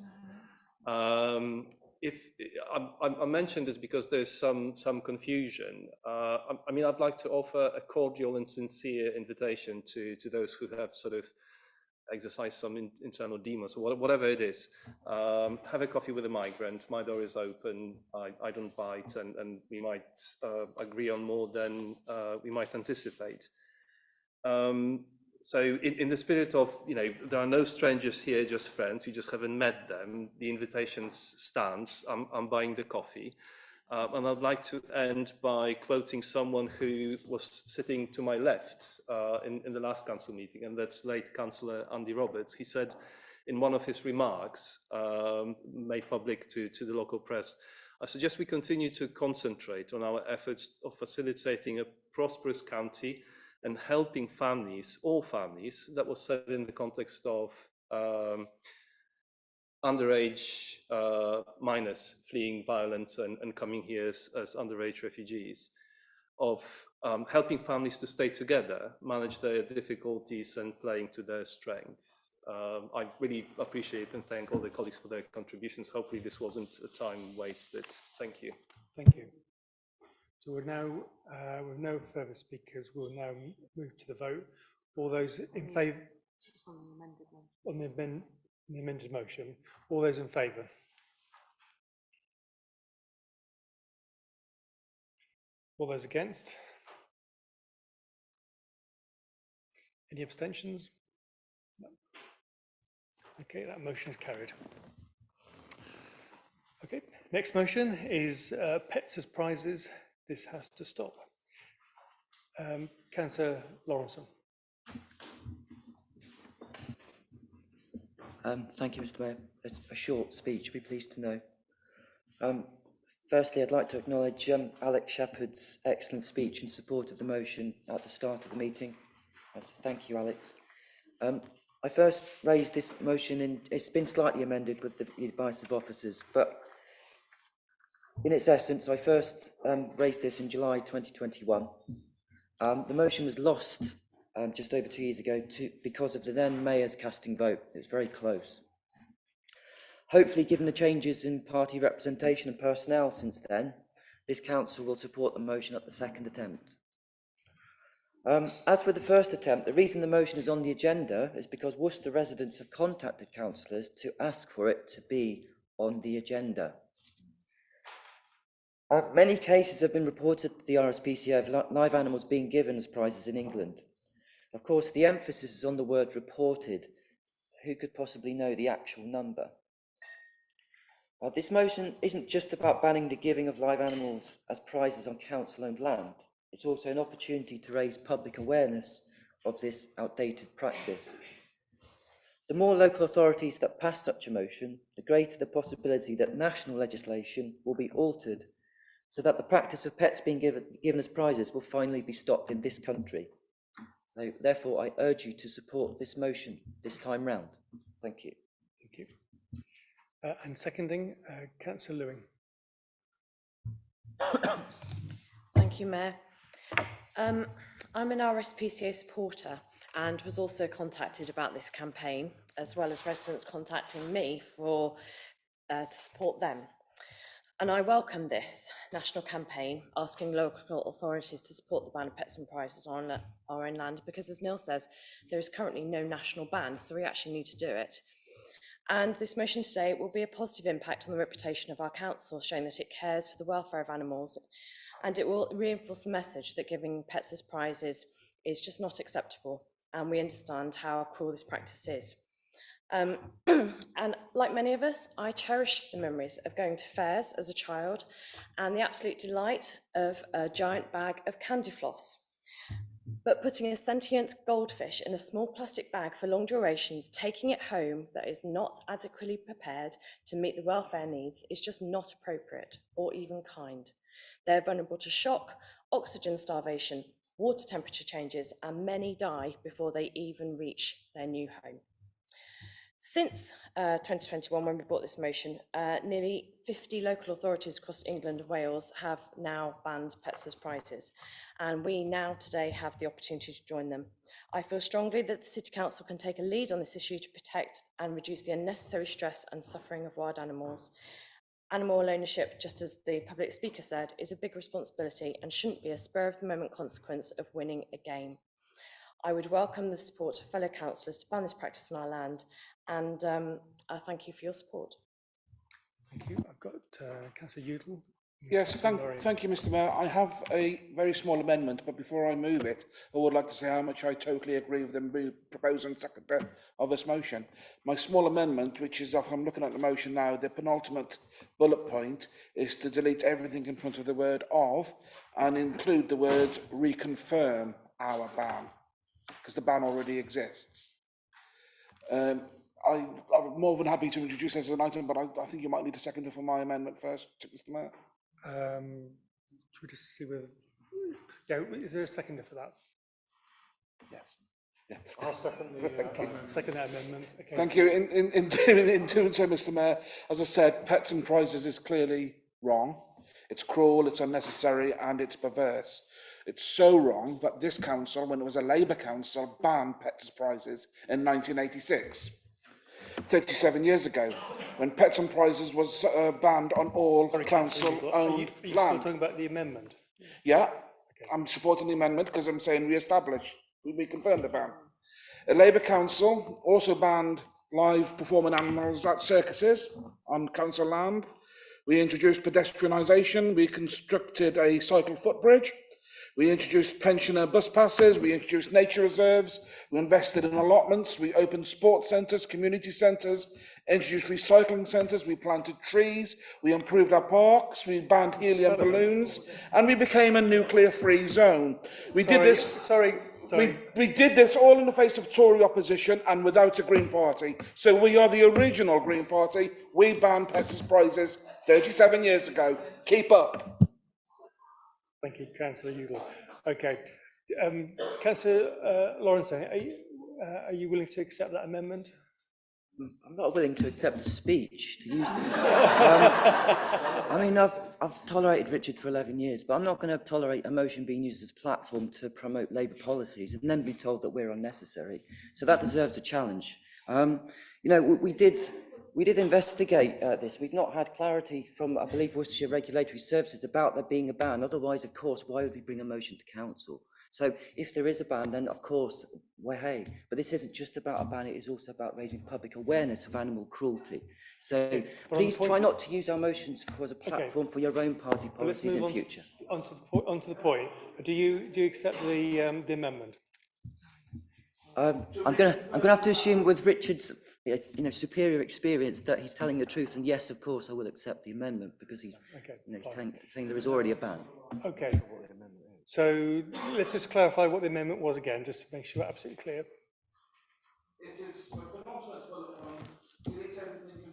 If I mentioned this because there's some confusion. I mean, I'd like to offer a cordial and sincere invitation to those who have sort of exercised some internal demons or whatever it is. Have a coffee with a migrant. My door is open. I don't bite, and we might agree on more than we might anticipate. So in the spirit of, there are no strangers here, just friends. You just haven't met them. The invitation stands. I'm buying the coffee. And I'd like to end by quoting someone who was sitting to my left in the last council meeting, and that's late Councillor Andy Roberts. He said in one of his remarks made public to the local press, I suggest we continue to concentrate on our efforts of facilitating a prosperous county and helping families, all families. That was said in the context of underage minors fleeing violence and coming here as underage refugees, of helping families to stay together, manage their difficulties and playing to their strength. I really appreciate and thank all the colleagues for their contributions. Hopefully this wasn't a time wasted. Thank you. Thank you. So we're now, with no further speakers, we'll now move to the vote. All those in favour? On the amended one. On the amended motion. All those in favour? All those against? Any abstentions? No. Okay, that motion is carried. Okay, next motion is pets as prizes. This has to stop. Councillor Lawrenson. Thank you, Mr. Mayor. A short speech, you'll be pleased to know. Firstly, I'd like to acknowledge Alex Shepherd's excellent speech in support of the motion at the start of the meeting. Thank you, Alex. I first raised this motion, it's been slightly amended with the advice of officers, but in its essence, I first raised this in July 2021. The motion was lost just over 2 years ago because of the then Mayor's casting vote. It was very close. Hopefully, given the changes in party representation and personnel since then, this council will support the motion at the second attempt. As with the first attempt, the reason the motion is on the agenda is because Worcester residents have contacted councillors to ask for it to be on the agenda. Many cases have been reported to the RSPCA of live animals being given as prizes in England. Of course, the emphasis is on the word reported. Who could possibly know the actual number? This motion isn't just about banning the giving of live animals as prizes on council-owned land. It's also an opportunity to raise public awareness of this outdated practice. The more local authorities that pass such a motion, the greater the possibility that national legislation will be altered so that the practice of pets being given as prizes will finally be stopped in this country. So therefore, I urge you to support this motion this time round. Thank you. Thank you. And seconding, Councillor Lewin. Thank you, Mayor. I'm an RSPCA supporter and was also contacted about this campaign, as well as residents contacting me to support them. And I welcome this national campaign asking local authorities to support the ban of pets and prizes on our own land, because as Neil says, there is currently no national ban, so we actually need to do it. And this motion today will be a positive impact on the reputation of our council, showing that it cares for the welfare of animals, and it will reinforce the message that giving pets as prizes is just not acceptable, and we understand how cruel this practice is. And like many of us, I cherish the memories of going to fairs as a child and the absolute delight of a giant bag of candy floss. But putting a sentient goldfish in a small plastic bag for long durations, taking it home that is not adequately prepared to meet the welfare needs is just not appropriate or even kind. They're vulnerable to shock, oxygen starvation, water temperature changes, and many die before they even reach their new home. Since 2021, when we brought this motion, nearly 50 local authorities across England and Wales have now banned pets as prizes, and we now today have the opportunity to join them. I feel strongly that the City Council can take a lead on this issue to protect and reduce the unnecessary stress and suffering of wild animals. Animal ownership, just as the public speaker said, is a big responsibility and shouldn't be a spur-of-the-moment consequence of winning a game. I would welcome the support of fellow councillors to ban this practice on our land, and I thank you for your support. Thank you. I've got Councillor Udall. Yes, thank you, Mr. Mayor. I have a very small amendment, but before I move it, I would like to say how much I totally agree with the proposal and seconder of this motion. My small amendment, which is, if I'm looking at the motion now, the penultimate bullet point is to delete everything in front of the word of and include the words reconfirm our ban, because the ban already exists. I'm more than happy to introduce this as an item, but I think you might need a seconder for my amendment first, Mr. Mayor. Should we just see whether... Yeah, is there a seconder for that? Yes. Yeah. I'll second second that amendment. Okay. Thank you. In doing so, Mr. Mayor, as I said, pets and prizes is clearly wrong. It's cruel, it's unnecessary, and it's perverse. It's so wrong that this council, when it was a Labour council, banned pets as prizes in 1986, 37 years ago, when pets and prizes was banned on all council-owned Are you still land. talking about the amendment? Yeah, I'm supporting the amendment because I'm saying re-establish. We confirmed the ban. A Labour council also banned live performing animals at circuses on council land. We introduced pedestrianisation. We constructed a cycle footbridge. We introduced pensioner bus passes, we introduced nature reserves, we invested in allotments, we opened sports centres, community centres, introduced recycling centres, we planted trees, we improved our parks, we banned helium balloons, and we became a nuclear-free zone. We did this all in the face of Tory opposition and without a Green Party. So we are the original Green Party. We banned pets as prizes 37 years ago. Keep up. Thank you, Councillor Udall. Okay, Councillor Lawrence, are you willing to accept that amendment? I'm not willing to accept a speech to use. I mean, I've tolerated Richard for 11 years, but I'm not going to tolerate a motion being used as a platform to promote Labour policies and then be told that we're unnecessary. So that deserves a challenge. You know, we did investigate this. We've not had clarity from, I believe, Worcestershire Regulatory Services about there being a ban. Otherwise, of course, why would we bring a motion to council? So if there is a ban, then of course, well, hey, but this isn't just about a ban, it is also about raising public awareness of animal cruelty. So please try not to use our motions as a platform for your own party policies in future. Onto the point. Do you accept the amendment? I'm gonna have to assume with Richard's superior experience that he's telling the truth, and yes, of course, I will accept the amendment because he's saying there is already a ban. Okay. So let's just clarify what the amendment was again, just to make sure we're absolutely clear. It is the penultimate bullet point. Delete everything in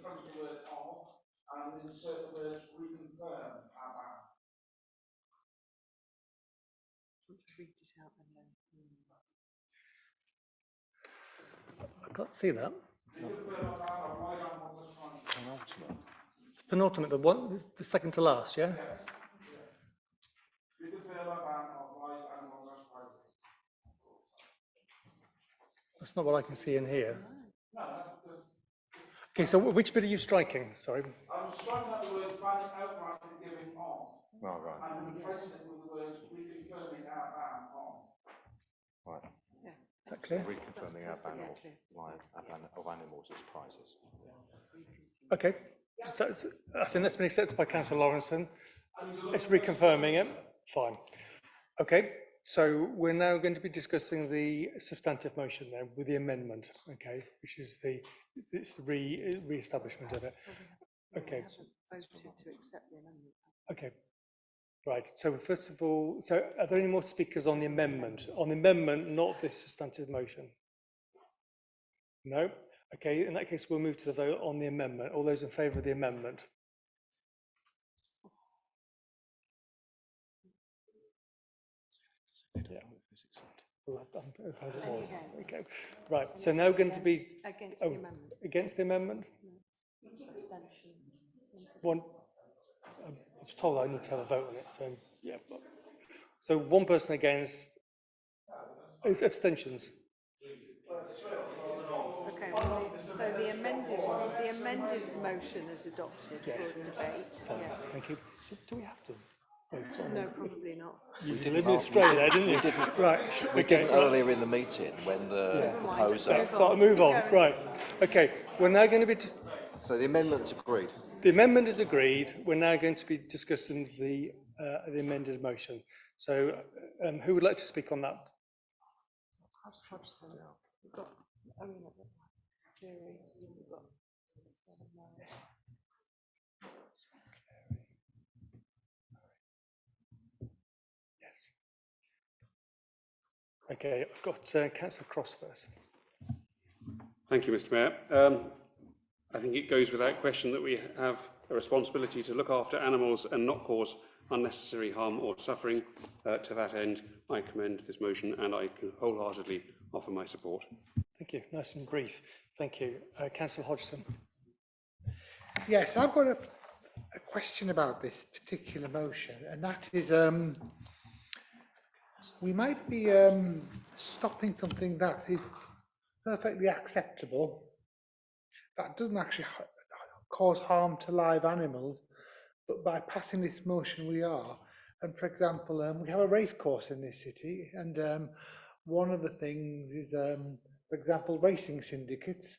front of the word of and insert the word reconfirm our ban. I can't see that. It's penultimate, the one, the second to last, yeah? That's not what I can see in here. Okay, so which bit are you striking? Sorry. I'm striking out the words banning outright and giving on. Oh, right. And replacing it with the words reconfirming our ban on. Right. Is that clear? Reconfirming our ban of animals as prizes. Okay, so I think that's been accepted by Councillor Lawrenson. It's reconfirming it, fine. Okay, so we're now going to be discussing the substantive motion then with the amendment, okay, which is it's the re-establishment of it. Okay. Voted to accept the amendment. Okay, right, so first of all, so are there any more speakers on the amendment? On the amendment, not this substantive motion? No? Okay, in that case, we'll move to the vote on the amendment. All those in favour of the amendment? Yeah. Well, as it was. Okay, right, so now going to be Against the amendment. against the amendment? One, I was told I need to have a vote on it, so yeah. So one person against, is abstentions. Okay, well, so the amended motion is adopted Yes. for debate. Fine, Yeah. thank you. Do we have to vote on No, it? probably not. You delivered it straight there, didn't you? Right, We okay. didn't earlier in the meeting when the proposer. Move on, right. Okay, we're now going to be just. So the amendment's agreed. The amendment is agreed. We're now going to be discussing the amended motion. So who would like to speak on that? Hodgson. We've got Owen at the back. Cleary. We've got Yes. Okay, I've got Councillor Cross first. Thank you, Mr. Mayor. I think it goes without question that we have a responsibility to look after animals and not cause unnecessary harm or suffering. To that end, I commend this motion and I can wholeheartedly offer my support. Thank you. Nice and brief. Thank you. Councillor Hodgson. Yes, I've got a question about this particular motion, and that is we might be stopping something that is perfectly acceptable, that doesn't actually cause harm to live animals, but by passing this motion we are. And for example, we have a race course in this city, and one of the things is, for example, racing syndicates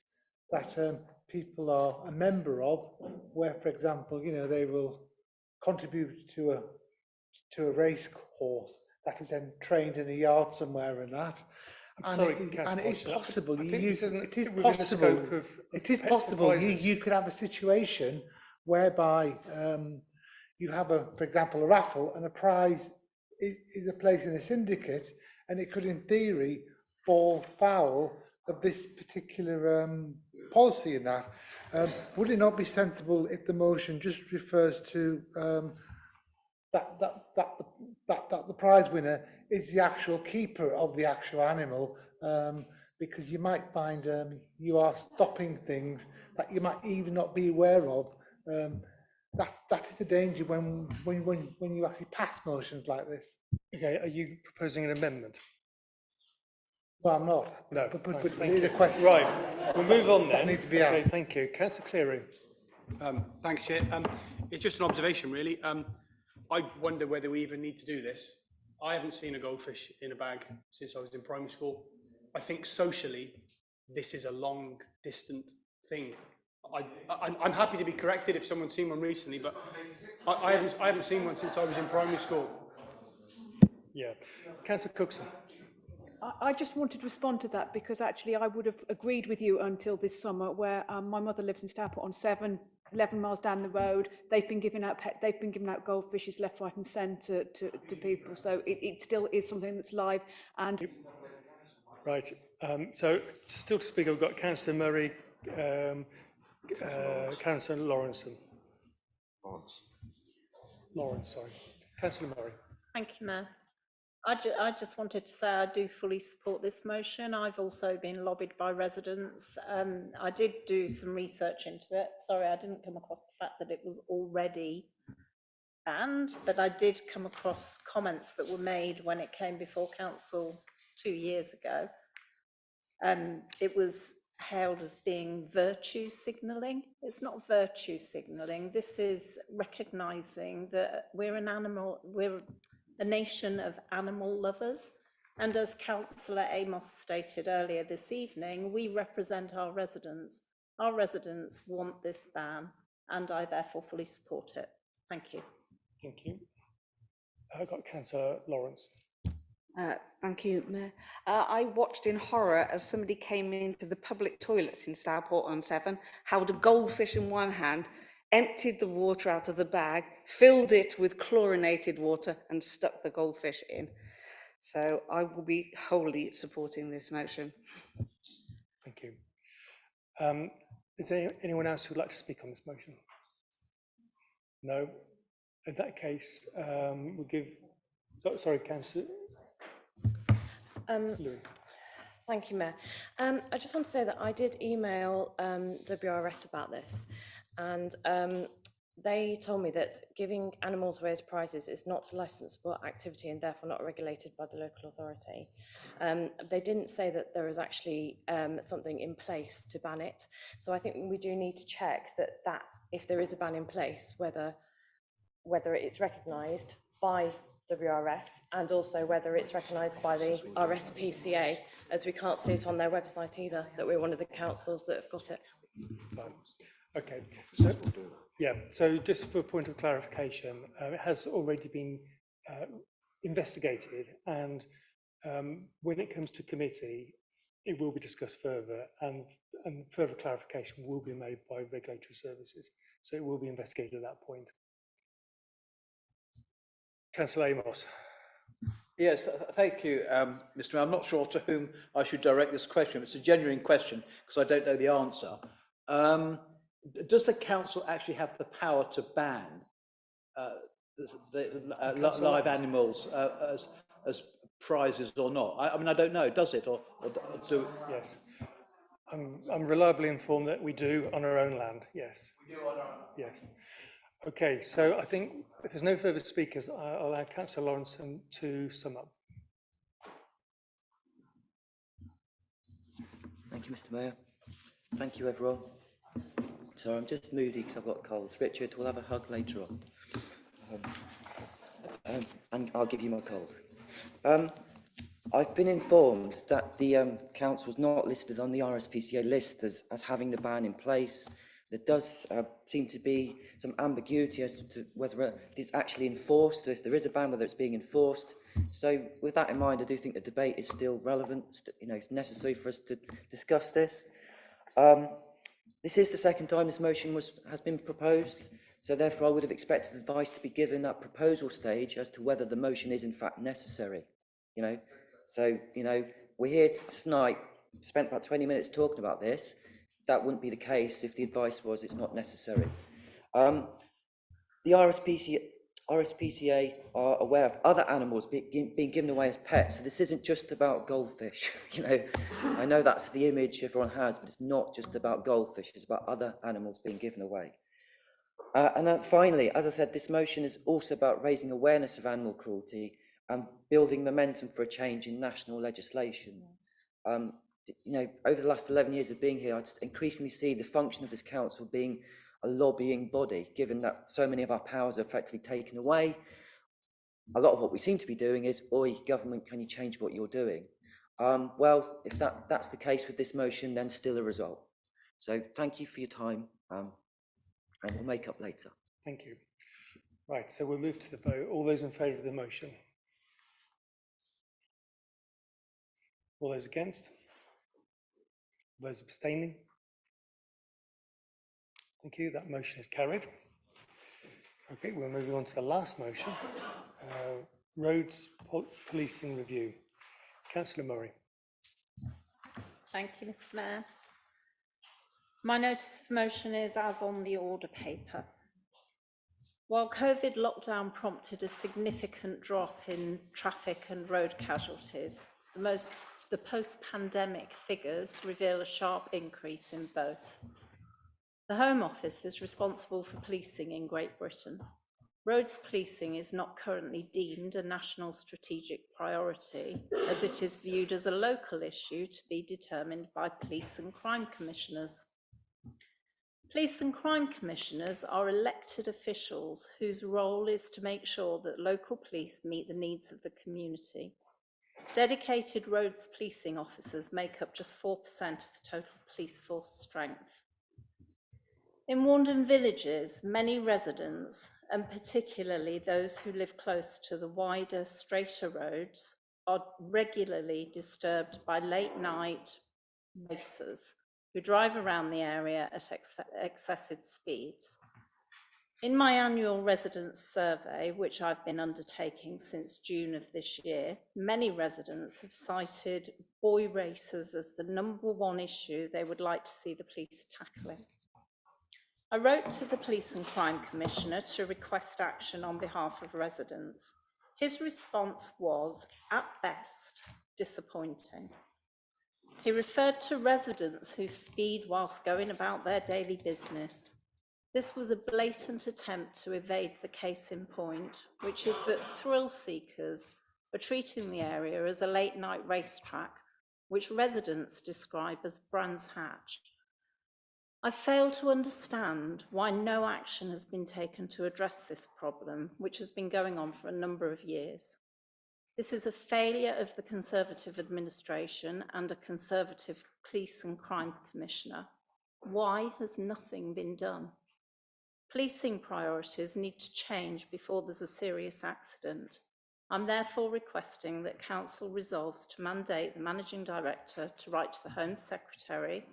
that people are a member of, where, for example, you know, they will contribute to a race course that is then trained in a yard somewhere and that. I'm And sorry, it is, Councillor and it is Hodgson, possible. I think this isn't it is within the possible. scope of It is pets for possible. prizes. You could have a situation whereby you have for example, a raffle, and a prize is a place in a syndicate, and it could, in theory, fall foul of this particular policy in that. Would it not be sensible if the motion just refers to that the prize winner is the actual keeper of the actual animal, because you might find you are stopping things that you might even not be aware of. That is a danger when you actually pass motions like this. Okay, are you proposing an amendment? Well, I'm not. No. But Thank need you. a question. Right, we'll move on That then. needs to be Okay, asked. thank you. Councillor Cleary. Thanks, Chair. It's just an observation, really. I wonder whether we even need to do this. I haven't seen a goldfish in a bag since I was in primary school. I think socially, this is a long, distant thing. I'm happy to be corrected if someone's seen one recently, but I haven't seen one since I was in primary school. Yeah. Councillor Cookson. I just wanted to respond to that because actually I would have agreed with you until this summer, where my mother lives in Stourport on 11 miles down the road. They've been giving out goldfishes left, right, and centre to people. So it still is something that's live. And Right. So still to speak, we've got Councillor Murray, Councillor Lawrenson. Lawrence, sorry. Councillor Murray. Thank you, Mayor. I just wanted to say I do fully support this motion. I've also been lobbied by residents. I did do some research into it. Sorry, I didn't come across the fact that it was already banned, but I did come across comments that were made when it came before council 2 years ago. It was hailed as being virtue signalling. It's not virtue signalling. This is recognising that we're a nation of animal lovers. And as Councillor Amos stated earlier this evening, we represent our residents. Our residents want this ban, and I therefore fully support it. Thank you. Thank you. I've got Councillor Lawrence. Thank you, Mayor. I watched in horror as somebody came into the public toilets in Stourport on 7, held a goldfish in one hand, emptied the water out of the bag, filled it with chlorinated water and stuck the goldfish in. So I will be wholly supporting this motion. Thank you. Is there anyone else who would like to speak on this motion? No. In that case, we'll give, sorry, Councillor. Thank you, Mayor. I just want to say that I did email WRS about this, and they told me that giving animals away as prizes is not a licensable activity and therefore not regulated by the local authority. They didn't say that there is actually something in place to ban it. So I think we do need to check that if there is a ban in place, whether it's recognised by WRS and also whether it's recognised by the RSPCA, as we can't see it on their website either, that we're one of the councils that have got it. Okay, so, yeah, so just for a point of clarification, it has already been investigated, and when it comes to committee, it will be discussed further, and further clarification will be made by regulatory services. So it will be investigated at that point. Councillor Amos. Yes, thank you, Mr. Mayor. I'm not sure to whom I should direct this question. It's a genuine question because I don't know the answer. Does the council actually have the power to ban live animals as prizes or not? I mean, I don't know. Does it or do? Yes, I'm reliably informed that we do on our own land. Yes. We do on our own. Yes. Okay, so I think if there's no further speakers, I'll allow Councillor Lawrence to sum up. Thank you, Mr. Mayor. Thank you, everyone. So I'm just moody because I've got a cold. Richard, we'll have a hug later on. And I'll give you my cold. I've been informed that the council was not listed on the RSPCA list as having the ban in place. There does seem to be some ambiguity as to whether it's actually enforced, or if there is a ban, whether it's being enforced. So with that in mind, I do think the debate is still relevant. It's necessary for us to discuss this. This is the second time this motion has been proposed, so therefore I would have expected advice to be given at proposal stage as to whether the motion is in fact necessary. So we're here tonight, spent about 20 minutes talking about this. That wouldn't be the case if the advice was it's not necessary. The RSPCA are aware of other animals being given away as pets, so this isn't just about goldfish. I know that's the image everyone has, but it's not just about goldfish, it's about other animals being given away. And then finally, as I said, this motion is also about raising awareness of animal cruelty and building momentum for a change in national legislation. Over the last 11 years of being here, I just increasingly see the function of this council being a lobbying body, given that so many of our powers are effectively taken away. A lot of what we seem to be doing is, oi, government, can you change what you're doing? Well, if that's the case with this motion, then still a result. So thank you for your time, and we'll make up later. Thank you. Right, so we'll move to the vote. All those in favour of the motion? All those against? All those abstaining? Thank you, that motion is carried. Okay, we're moving on to the last motion, roads policing review. Councillor Murray. Thank you, Mr. Mayor. My notice of motion is as on the order paper. While COVID lockdown prompted a significant drop in traffic and road casualties, the post-pandemic figures reveal a sharp increase in both. The Home Office is responsible for policing in Great Britain. Roads policing is not currently deemed a national strategic priority, as it is viewed as a local issue to be determined by police and crime commissioners. Police and crime commissioners are elected officials whose role is to make sure that local police meet the needs of the community. Dedicated roads policing officers make up just 4% of the total police force strength. In Warndon villages, many residents, and particularly those who live close to the wider, straighter roads, are regularly disturbed by late night racers who drive around the area at excessive speeds. In my annual residents survey, which I've been undertaking since June of this year, many residents have cited boy racers as the #1 issue they would like to see the police tackling. I wrote to the Police and Crime Commissioner to request action on behalf of residents. His response was, at best, disappointing. He referred to residents who speed whilst going about their daily business. This was a blatant attempt to evade the case in point, which is that thrill seekers are treating the area as a late night racetrack, which residents describe as Brands Hatch. I fail to understand why no action has been taken to address this problem, which has been going on for a number of years. This is a failure of the Conservative administration and a Conservative Police and Crime Commissioner. Why has nothing been done? Policing priorities need to change before there's a serious accident. I'm therefore requesting that Council resolves to mandate the Managing Director to write to the Home Secretary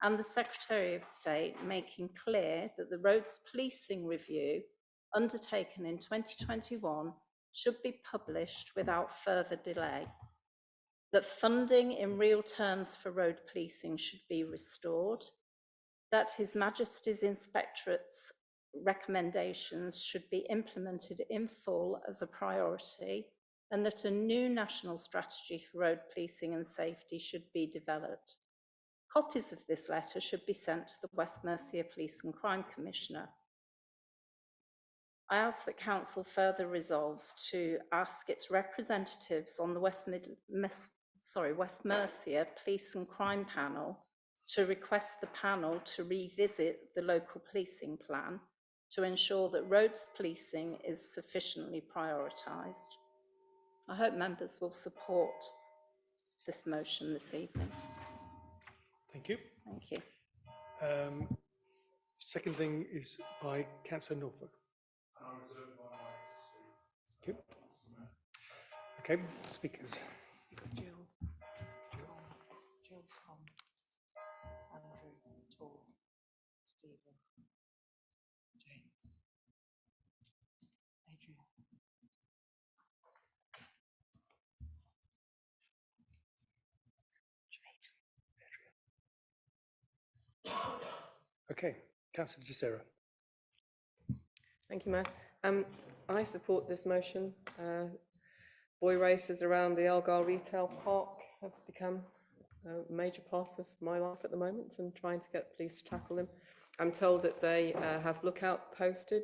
and the Secretary of State, making clear that the roads policing review undertaken in 2021 should be published without further delay, that funding in real terms for road policing should be restored, that His Majesty's Inspectorate's recommendations should be implemented in full as a priority, and that a new national strategy for road policing and safety should be developed. Copies of this letter should be sent to the West Mercia Police and Crime Commissioner. I ask that Council further resolves to ask its representatives on the West Mercia Police and Crime Panel to request the panel to revisit the local policing plan to ensure that roads policing is sufficiently prioritised. I hope members will support this motion this evening. Thank you. Thank you. Seconding is by Councillor Norfolk. Okay. Okay, speakers. Jill, Tom, Andrew, Tor, Stephen, James, Adrian. Okay, Councillor Jacera. Thank you, Mayor. I support this motion. Boy races around the Elgar Retail Park have become a major part of my life at the moment, and trying to get police to tackle them. I'm told that they have lookout posted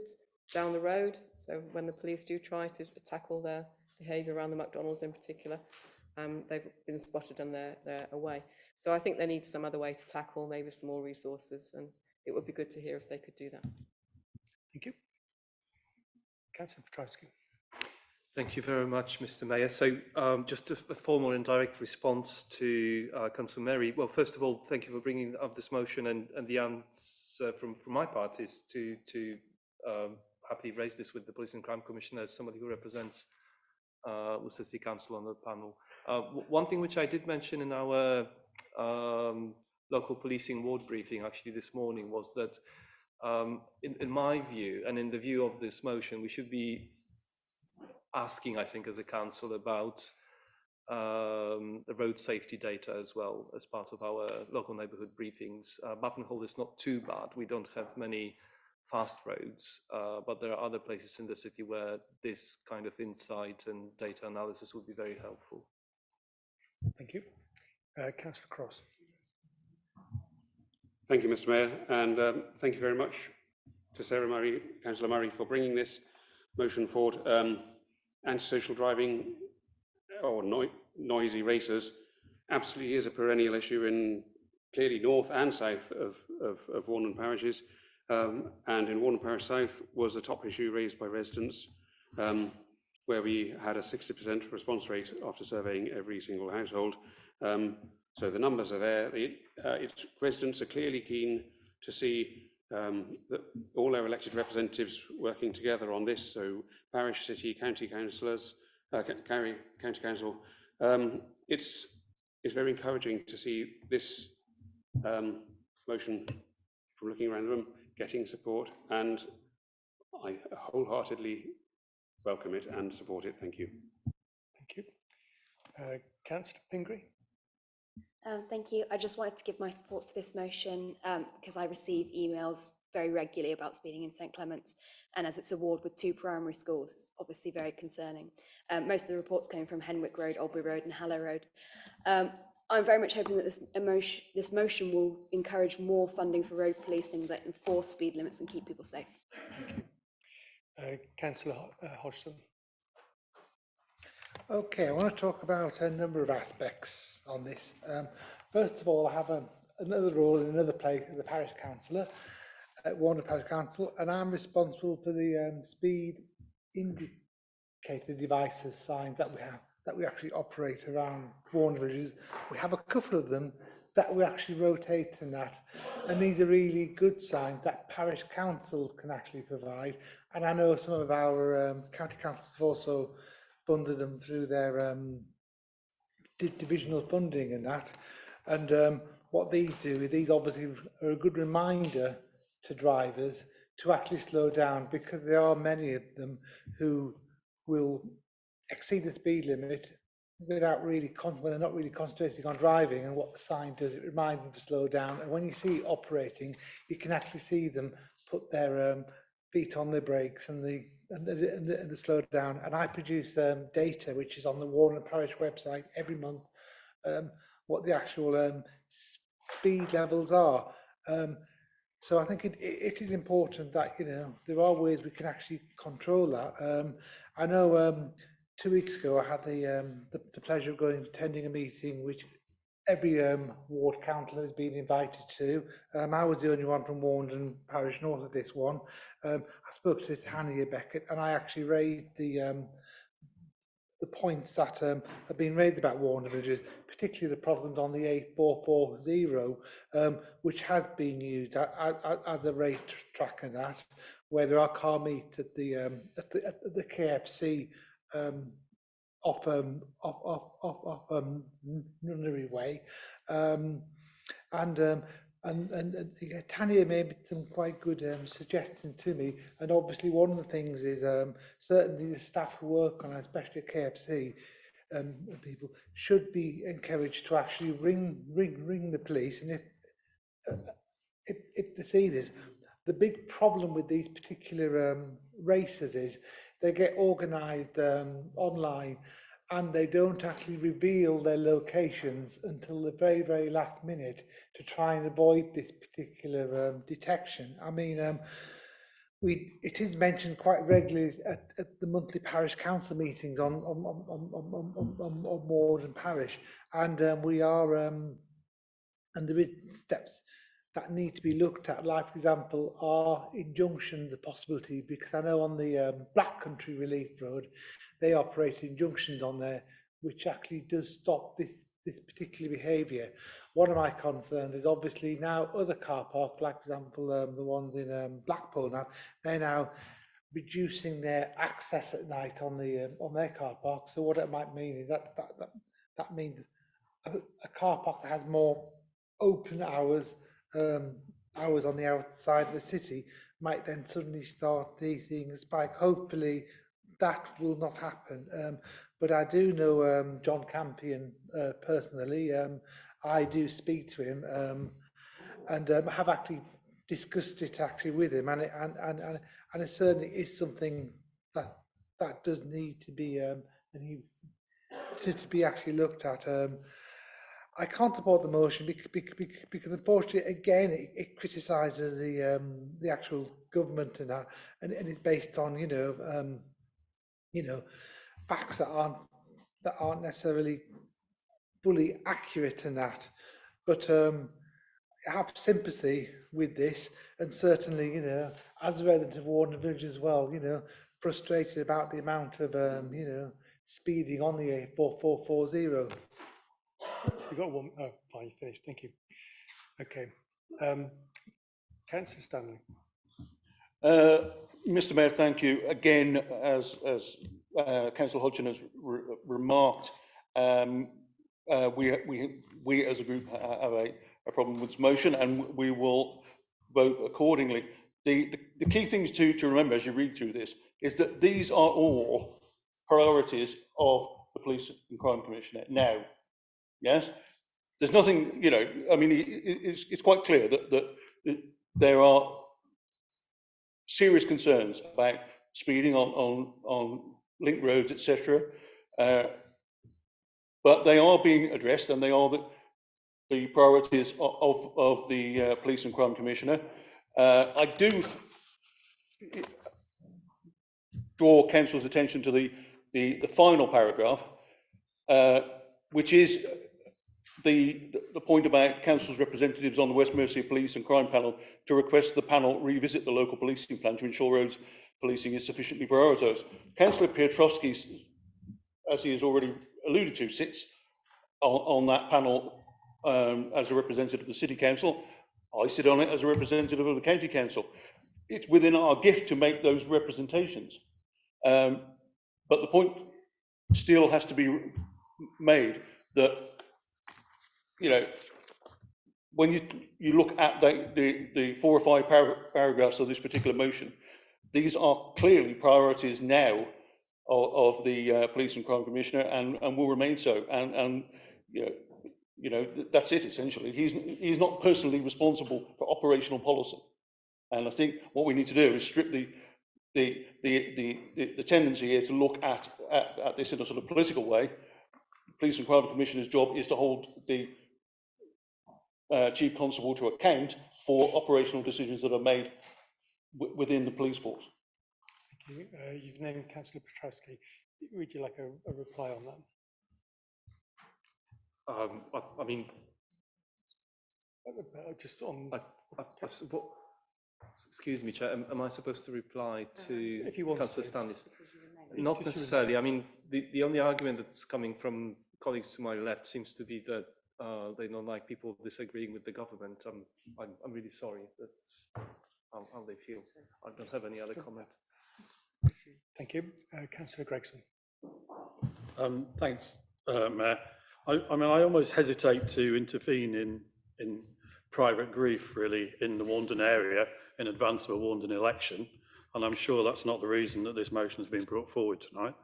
down the road, so when the police do try to tackle their behaviour around the McDonald's in particular, they've been spotted and they're away. So I think they need some other way to tackle, maybe some more resources, and it would be good to hear if they could do that. Thank you. Councillor Petrowski. Thank you very much, Mr. Mayor. So just a formal and direct response to Councillor Mary. Well, first of all, thank you for bringing up this motion, and the answer from my part is to happily raise this with the Police and Crime Commissioner as somebody who represents Worcester City Council on the panel. One thing which I did mention in our local policing ward briefing actually this morning was that in my view, and in the view of this motion, we should be asking, I think, as a council about the road safety data as well as part of our local neighbourhood briefings. Buttonhole is not too bad. We don't have many fast roads, but there are other places in the city where this kind of insight and data analysis would be very helpful. Thank you. Councillor Cross. Thank you, Mr. Mayor, and thank you very much to Sarah Murray, Councillor Murray, for bringing this motion forward. Antisocial driving or noisy racers absolutely is a perennial issue in clearly north and south of Warren parishes, and in Warren Parish South was a top issue raised by residents, where we had a 60% response rate after surveying every single household. So the numbers are there. Residents are clearly keen to see that all our elected representatives working together on this. So parish, city, county councillors, county council. It's very encouraging to see this motion, from looking around the room, getting support, and I wholeheartedly welcome it and support it. Thank you. Thank you. Councillor Pingree. Thank you. I just wanted to give my support for this motion because I receive emails very regularly about speeding in St Clement's, and as it's a ward with 2 primary schools, it's obviously very concerning. Most of the reports came from Henwick Road, Albury Road and Hallow Road. I'm very much hoping that this motion will encourage more funding for road policing that enforce speed limits and keep people safe. Thank you. Councillor Hodgson. Okay, I want to talk about a number of aspects on this. First of all, I have another role in another place as a parish councillor at Warner Parish Council, and I'm responsible for the speed indicator devices signs that we actually operate around Warner villages. We have a couple of them that we actually rotate in that, and these are really good signs that parish councils can actually provide. And I know some of our county councils have also funded them through their divisional funding and that. And what these do is these obviously are a good reminder to drivers to actually slow down, because there are many of them who will exceed the speed limit without really when they're not really concentrating on driving. And what the sign does, it reminds them to slow down. And when you see operating, you can actually see them put their feet on the brakes and the slow down. And I produce data which is on the Warren Parish website every month, what the actual speed levels are. So I think it is important that, you know, there are ways we can actually control that. I know 2 weeks ago I had the pleasure of attending a meeting which every ward councillor has been invited to. I was the only one from Warren Parish north of this one. I spoke to Tanya Beckett, and I actually raised the points that have been raised about Warren villages, particularly the problems on the A440, which has been used as a rate track and that, where there are car meets at the KFC off Nunnery Way, and Tanya made some quite good suggestions to me. And obviously one of the things is certainly the staff who work on, especially at KFC, people should be encouraged to actually ring the police. And if they see this, the big problem with these particular races is they get organised online, and they don't actually reveal their locations until the very, very last minute to try and avoid this particular detection. I mean, it is mentioned quite regularly at the monthly parish council meetings on Warden Parish, and we are, and there is steps that need to be looked at. Like, for example, are injunctions a possibility? Because I know on the Black Country Relief Road, they operate injunctions on there, which actually does stop this particular behaviour. One of my concerns is obviously now other car parks, like for example the ones in Blackpool now, they're now reducing their access at night on their car park. So what it might mean is that means a car park that has more open hours on the outside of the city might then suddenly start seeing a spike. Hopefully that will not happen. But I do know John Campion personally. I do speak to him, and I have actually discussed it actually with him, and it certainly is something that does need to be to be actually looked at. I can't support the motion because unfortunately, again, it criticises the actual government and that, and it's based on facts that aren't necessarily fully accurate in that. But I have sympathy with this, and certainly, as a resident of Warden Village as well, frustrated about the amount of speeding on the A4440. You got one. Oh, fine, you finished. Thank you. Okay. Councillor Stanley. Mr. Mayor, thank you. Again, as Councillor Hudson has remarked, we as a group have a problem with this motion, and we will vote accordingly. The key things to remember as you read through this is that these are all priorities of the Police and Crime Commissioner now. Yes, there's nothing, I mean, it's quite clear that there are serious concerns about speeding on link roads, etc. But they are being addressed, and they are the priorities of the Police and Crime Commissioner. I do draw Council's attention to the final paragraph, which is the point about Council's representatives on the West Mercia Police and Crime Panel to request the panel revisit the local policing plan to ensure roads policing is sufficiently prioritised. Councillor Piotrowski, as he has already alluded to, sits on that panel as a representative of the City Council. I sit on it as a representative of the County Council. It's within our gift to make those representations. But the point still has to be made that, when you look at the 4 or 5 paragraphs of this particular motion, these are clearly priorities now of the Police and Crime Commissioner, and will remain so. And that's it essentially. He's not personally responsible for operational policy, and I think what we need to do is strip the tendency here to look at this in a sort of political way. Police and Crime Commissioner's job is to hold the Chief Constable to account for operational decisions that are made within the police force. Thank you. You've named Councillor Piotrowski. Would you like a reply on that? I mean, just on. Excuse me, Chair. Am I supposed to reply to if you want Councillor to. Stanley? Not necessarily. I mean, the only argument that's coming from colleagues to my left seems to be that they don't like people disagreeing with the government. I'm really sorry. That's how they feel. I don't have any other comment. Thank you. Councillor Gregson. Thanks, Mayor. I mean, I almost hesitate to intervene in private grief, really, in the Warndon area in advance of a Warndon election. And I'm sure that's not the reason that this motion has been brought forward tonight.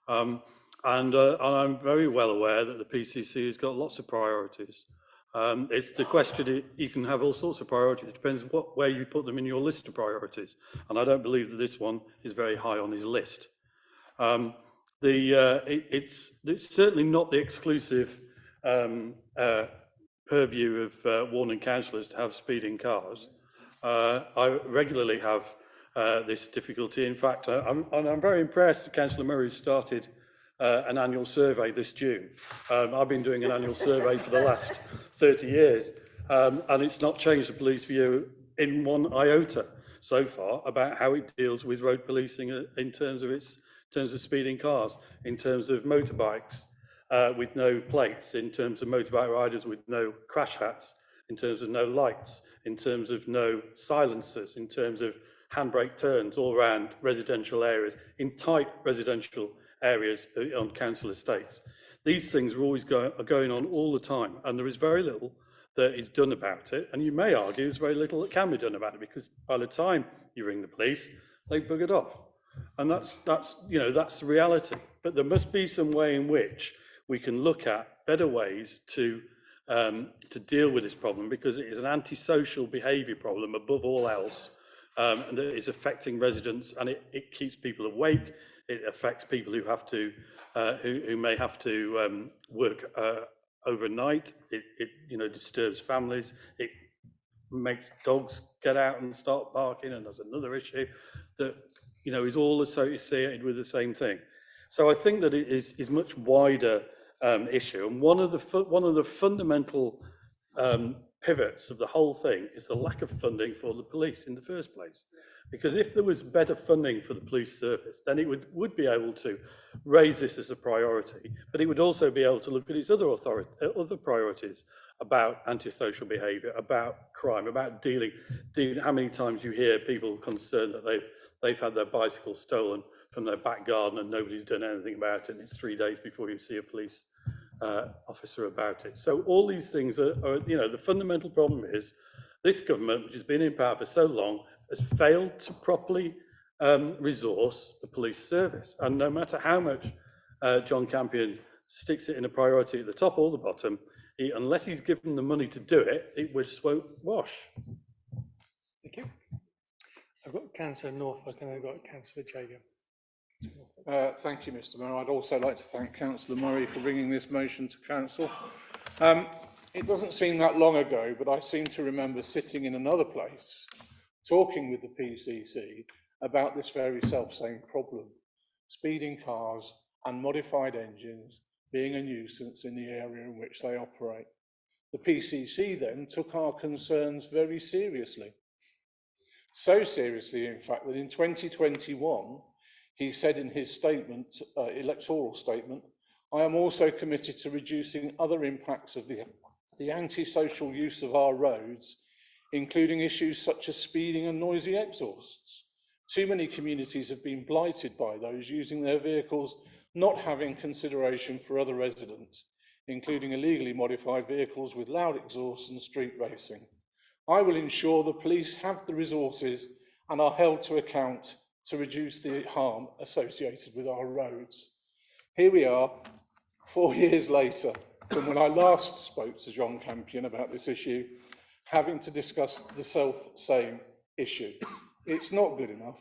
And I'm very well aware that the PCC has got lots of priorities. It's the question, you can have all sorts of priorities. It depends where you put them in your list of priorities. And I don't believe that this one is very high on his list. It's certainly not the exclusive purview of Warndon councillors to have speeding cars. I regularly have this difficulty. In fact, I'm very impressed that Councillor Murray started an annual survey this June. I've been doing an annual survey for the last 30 years, and it's not changed the police view in one iota so far about how it deals with road policing in terms of speeding cars, in terms of motorbikes with no plates, in terms of motorbike riders with no crash hats, in terms of no lights, in terms of no silencers, in terms of handbrake turns all around residential areas, in tight residential areas on council estates. These things are always going on all the time, and there is very little that is done about it. And you may argue there's very little that can be done about it, because by the time you ring the police, they buggered off. And that's the reality. But there must be some way in which we can look at better ways to to deal with this problem, because it is an antisocial behaviour problem above all else, and it is affecting residents, and it keeps people awake. It affects people who have to, who may have to work overnight. It disturbs families. It makes dogs get out and start barking, and there's another issue that is all associated with the same thing. So I think that it is much wider issue, and one of the fundamental pivots of the whole thing is the lack of funding for the police in the first place. Because if there was better funding for the police service, then it would be able to raise this as a priority, but it would also be able to look at its other priorities about antisocial behaviour, about crime, about dealing. How many times you hear people concerned that they've had their bicycle stolen from their back garden and nobody's done anything about it, and it's 3 days before you see a police officer about it. So all these things are the fundamental problem is this government, which has been in power for so long, has failed to properly resource the police service. And no matter how much John Campion sticks it in a priority at the top or the bottom, unless he's given the money to do it, it just won't wash. Thank you. I've got Councillor Norfolk and I've got Councillor Jager. Thank you, Mr. Mayor. I'd also like to thank Councillor Murray for bringing this motion to Council. It doesn't seem that long ago, but I seem to remember sitting in another place talking with the PCC about this very self-same problem, speeding cars and modified engines being a nuisance in the area in which they operate. The PCC then took our concerns very seriously. So seriously, in fact, that in 2021, he said in his statement, electoral statement, "I am also committed to reducing other impacts of the antisocial use of our roads, including issues such as speeding and noisy exhausts. Too many communities have been blighted by those using their vehicles, not having consideration for other residents, including illegally modified vehicles with loud exhausts and street racing. I will ensure the police have the resources and are held to account to reduce the harm associated with our roads." Here we are, 4 years later, from when I last spoke to John Campion about this issue, having to discuss the self-same issue. It's not good enough.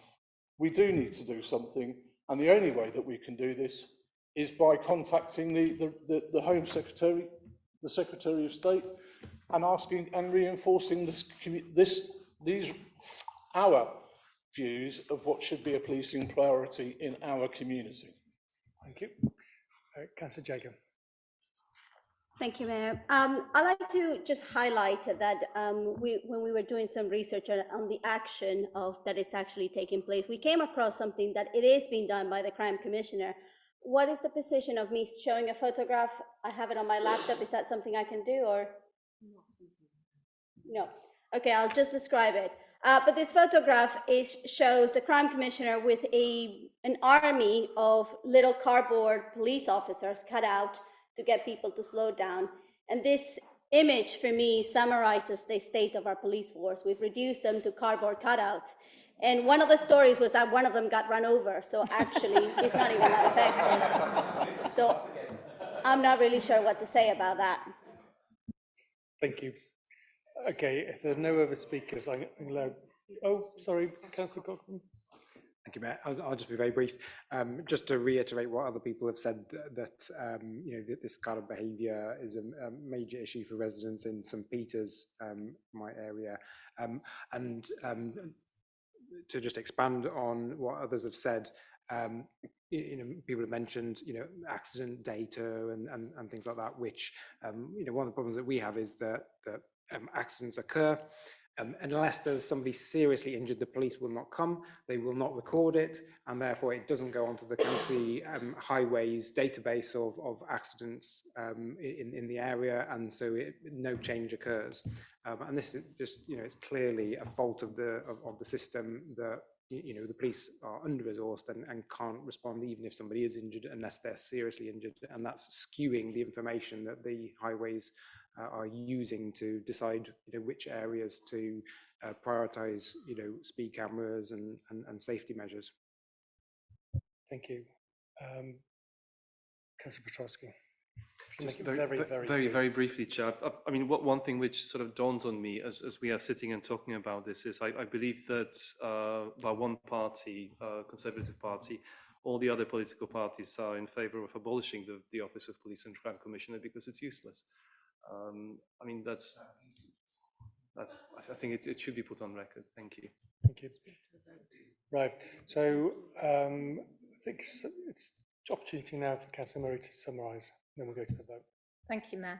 We do need to do something, and the only way that we can do this is by contacting the Home Secretary, the Secretary of State, and asking and reinforcing our views of what should be a policing priority in our community. Thank you. Councillor Jager. Thank you, Mayor. I'd like to just highlight that when we were doing some research on the action that is actually taking place, we came across something that it is being done by the Crime Commissioner. What is the position of me showing a photograph? I have it on my laptop. Is that something I can do, or? No. Okay, I'll just describe it. But this photograph shows the Crime Commissioner with an army of little cardboard police officers cut out to get people to slow down. And this image for me summarizes the state of our police force. We've reduced them to cardboard cutouts. And one of the stories was that one of them got run over. So actually, he's not even that effective. So I'm not really sure what to say about that. Thank you. Okay, if there are no other speakers, I'm allowed. Oh, sorry, Councillor Cochrane. Thank you, Mayor. I'll just be very brief. Just to reiterate what other people have said, that that this kind of behaviour is a major issue for residents in St Peter's, my area, and to just expand on what others have said. People have mentioned accident data and things like that, which one of the problems that we have is that accidents occur. Unless there's somebody seriously injured, the police will not come, they will not record it, and therefore it doesn't go onto the county highways database of accidents in the area, and so no change occurs. And this is just, it's clearly a fault of the system that the police are under-resourced and can't respond even if somebody is injured unless they're seriously injured, and that's skewing the information that the highways are using to decide which areas to prioritise speed cameras and safety measures. Thank you. Councillor Petrosky. Make Just it very, very, very, very very, quick. very briefly, Chair. I mean, one thing which sort of dawns on me as we are sitting and talking about this is I believe that by one party, Conservative Party, all the other political parties are in favour of abolishing the Office of Police and Crime Commissioner because it's useless. I mean, I think it should be put on record. Thank you. Thank you. Right, so I think it's opportunity now for Councillor Murray to summarise, then we'll go to the vote. Thank you, Mayor.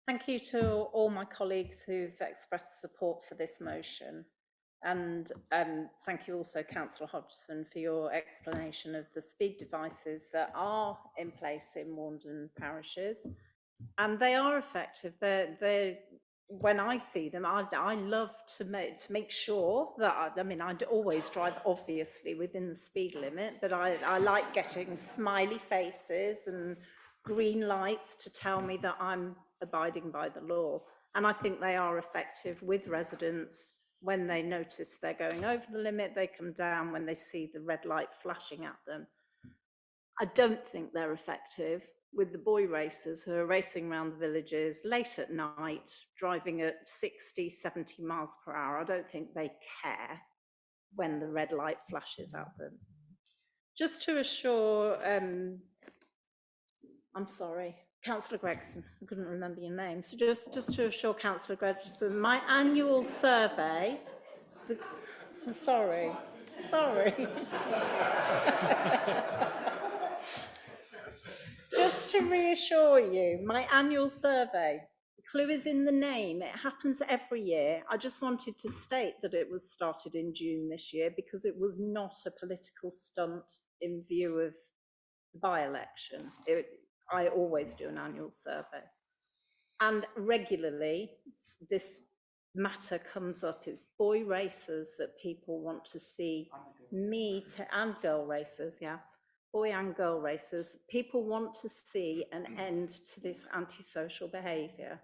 Thank you to all my colleagues who've expressed support for this motion. And thank you also, Councillor Hodgson, for your explanation of the speed devices that are in place in Warndon parishes. And they are effective. They're when I see them, I love to make sure that, I mean, I'd always drive obviously within the speed limit, but I like getting smiley faces and green lights to tell me that I'm abiding by the law. And I think they are effective with residents. When they notice they're going over the limit, they come down when they see the red light flashing at them. I don't think they're effective with the boy racers who are racing around the villages late at night, driving at 60, 70 miles per hour. I don't think they care when the red light flashes at them. Just to assure, I'm sorry, Councillor Gregson, I couldn't remember your name. So just to assure Councillor Gregson, my annual survey, sorry. Just to reassure you, my annual survey, the clue is in the name. It happens every year. I just wanted to state that it was started in June this year because it was not a political stunt in view of the by-election. I always do an annual survey. And regularly, this matter comes up. It's boy racers that people want to see and girl racers, yeah. Boy and girl racers, people want to see an end to this antisocial behaviour.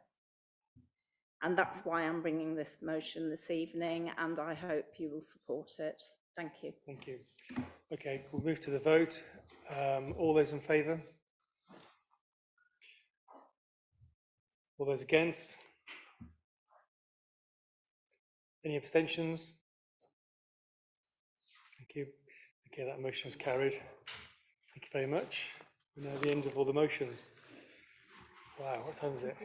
And that's why I'm bringing this motion this evening, and I hope you will support it. Thank you. Thank you. Okay, we'll move to the vote. All those in favour? All those against? Any abstentions? Thank you. Okay, that motion is carried. Thank you very much. We're now at the end of all the motions. Wow, what time is it?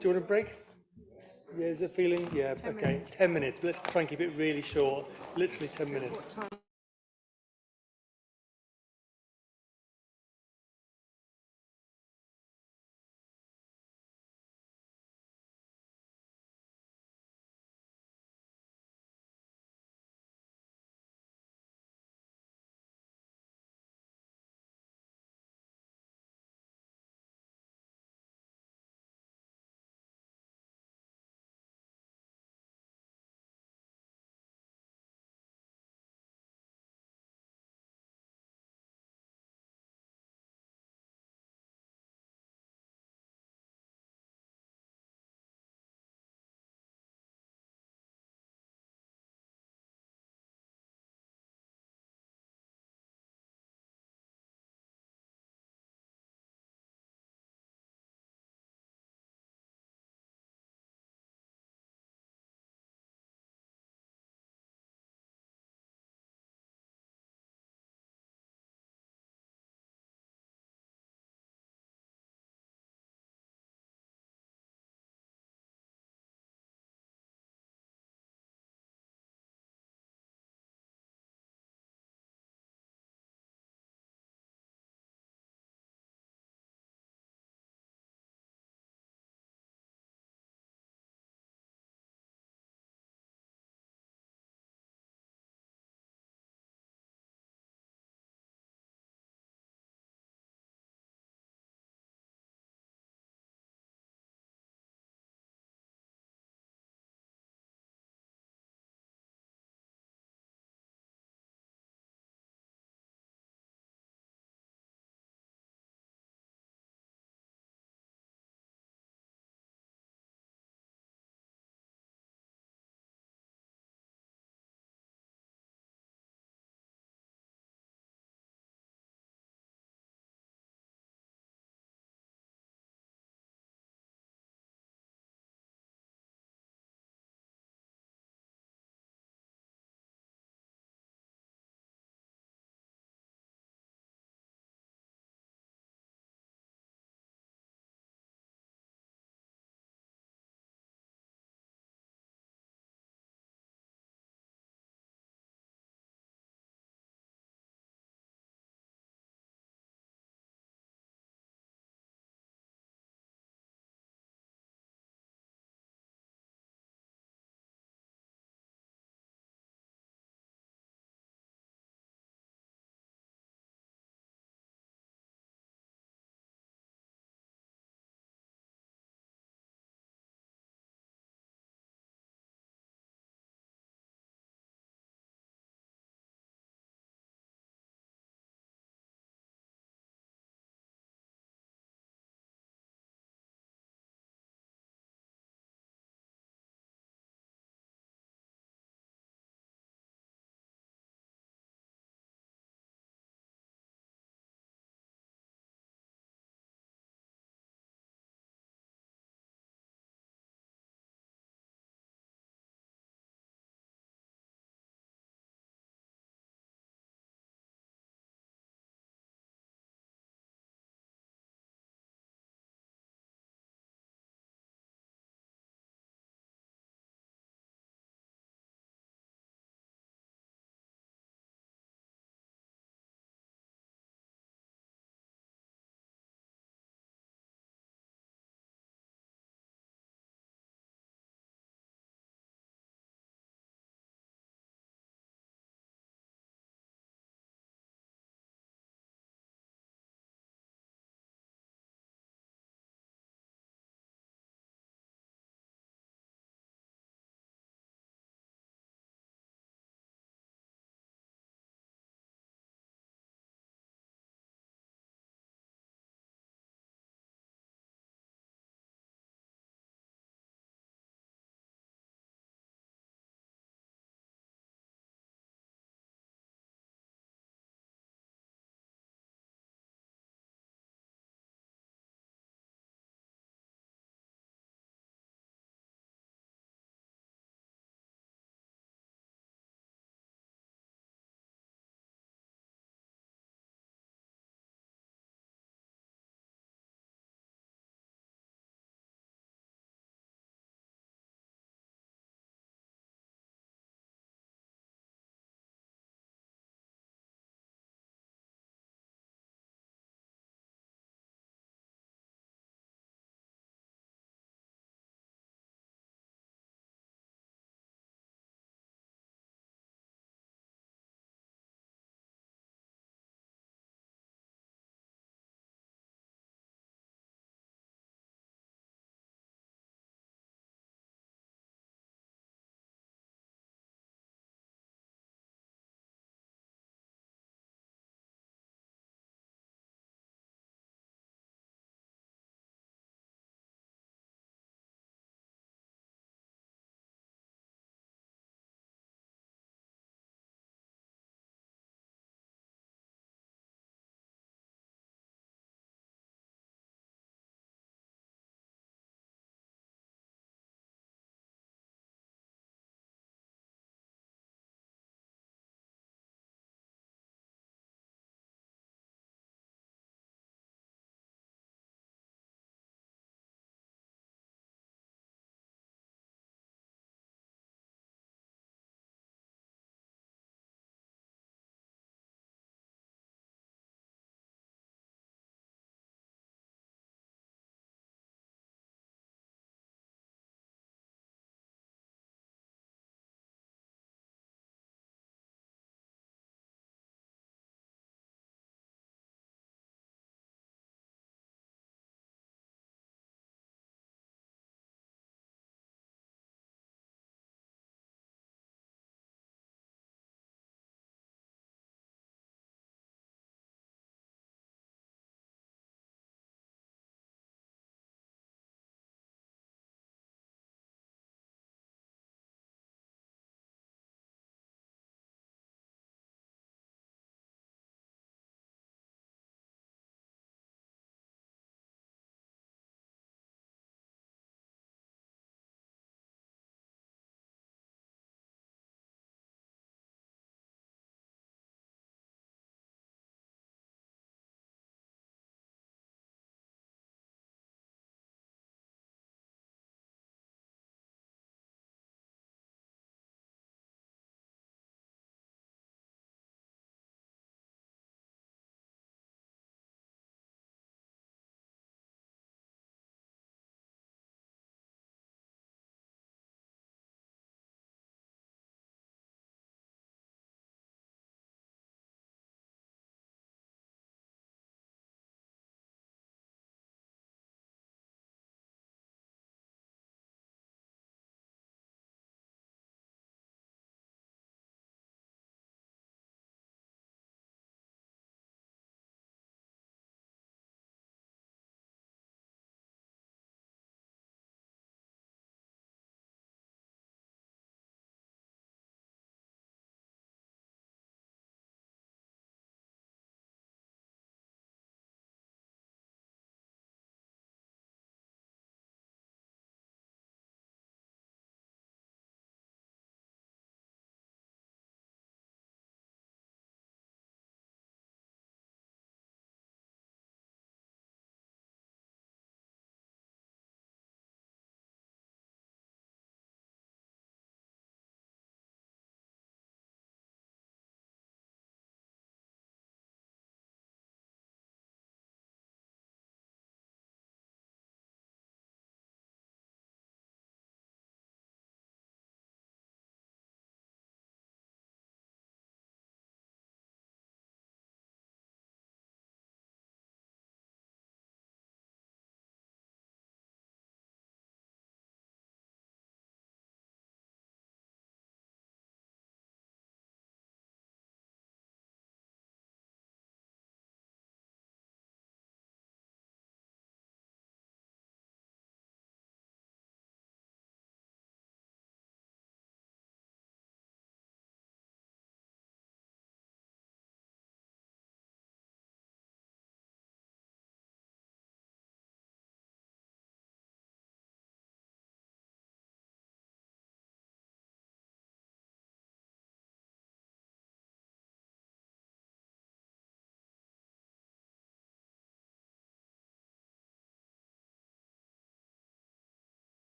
Do you want a break? Yeah, is it feeling? Yeah, 10 okay, minutes. 10 minutes, but let's try and keep it really short, literally 10 minutes. What time?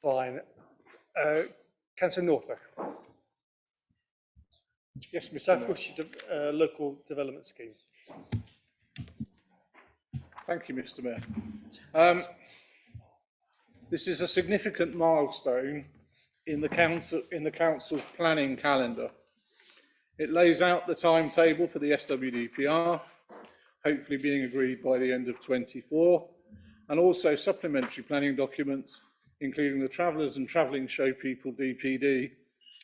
Fine. Councillor Norfolk. Yes, Mr. South Mayor. Worcestershire Local Development Scheme. Thank you, Mr. Mayor. This is a significant milestone in the council's planning calendar. It lays out the timetable for the SWDPR, hopefully being agreed by the end of 24, and also supplementary planning documents, including the Travellers and Travelling Show People DPD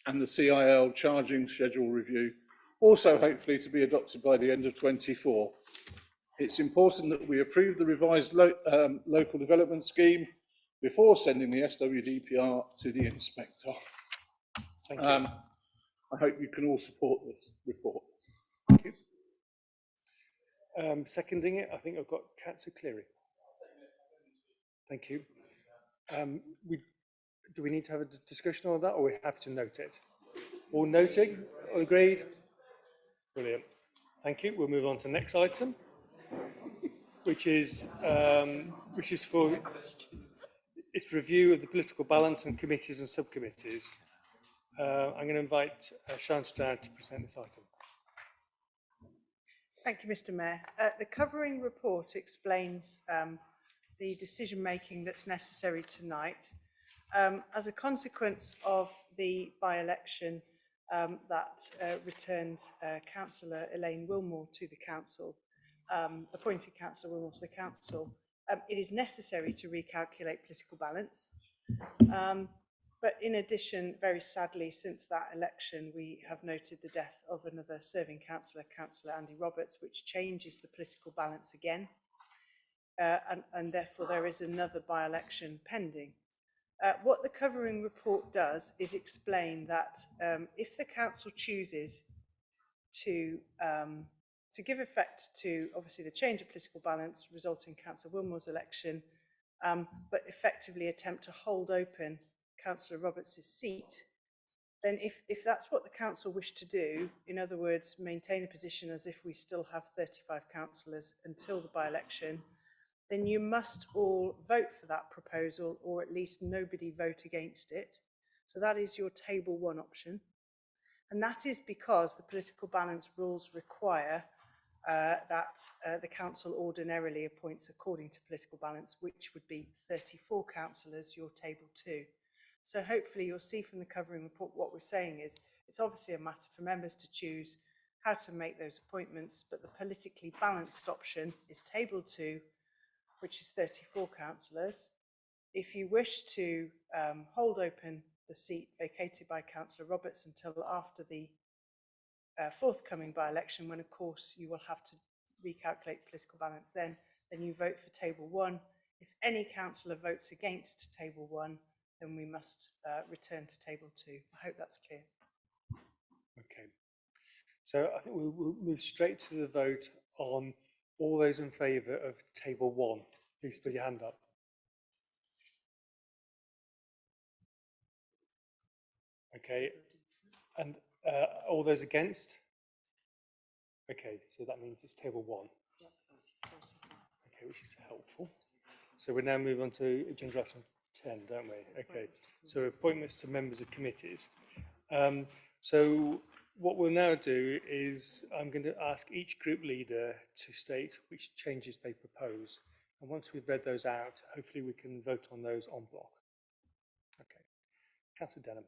and the CIL charging schedule review, also hopefully to be adopted by the end of 24. It's important that we approve the revised local development scheme before sending the SWDPR to the inspector. Thank you. I hope you can all support this report. Thank you. Seconding it, I think I've got Councillor Cleary. Thank you. Do we need to have a discussion on that, or are we happy to note it? All noting? All agreed? Brilliant. Thank you. We'll move on to the next item, which is for its review of the political balance on committees and subcommittees. I'm going to invite Sian Stroud to present this item. Thank you, Mr. Mayor. The covering report explains the decision-making that's necessary tonight. As a consequence of the by-election that returned Councillor Elaine Wilmore to the council, appointed Councillor Wilmore to the council, it is necessary to recalculate political balance. But in addition, very sadly, since that election, we have noted the death of another serving councillor, Councillor Andy Roberts, which changes the political balance again. And therefore, there is another by-election pending. What the covering report does is explain that if the council chooses to give effect to, obviously, the change of political balance resulting in Councillor Wilmore's election, but effectively attempt to hold open Councillor Roberts' seat, then if that's what the council wish to do, in other words, maintain a position as if we still have 35 councillors until the by-election, then you must all vote for that proposal, or at least nobody vote against it. So that is your table 1 option. And that is because the political balance rules require that the council ordinarily appoints according to political balance, which would be 34 councillors, your table 2. So hopefully you'll see from the covering report what we're saying is it's obviously a matter for members to choose how to make those appointments, but the politically balanced option is table 2, which is 34 councillors. If you wish to hold open the seat vacated by Councillor Roberts until after the forthcoming by-election, when of course you will have to recalculate political balance then you vote for table 1. If any councillor votes against table 1, then we must return to table 2. I hope that's clear. Okay. So I think we'll move straight to the vote on all those in favour of table 1. Please put your hand up. Okay. And all those against? Okay, so that means it's table 1. Okay, which is helpful. So we now move on to agenda item 10, don't we? Okay, so appointments to members of committees. So what we'll now do is I'm going to ask each group leader to state which changes they propose. And once we've read those out, hopefully we can vote on those en bloc. Okay. Councillor Denham.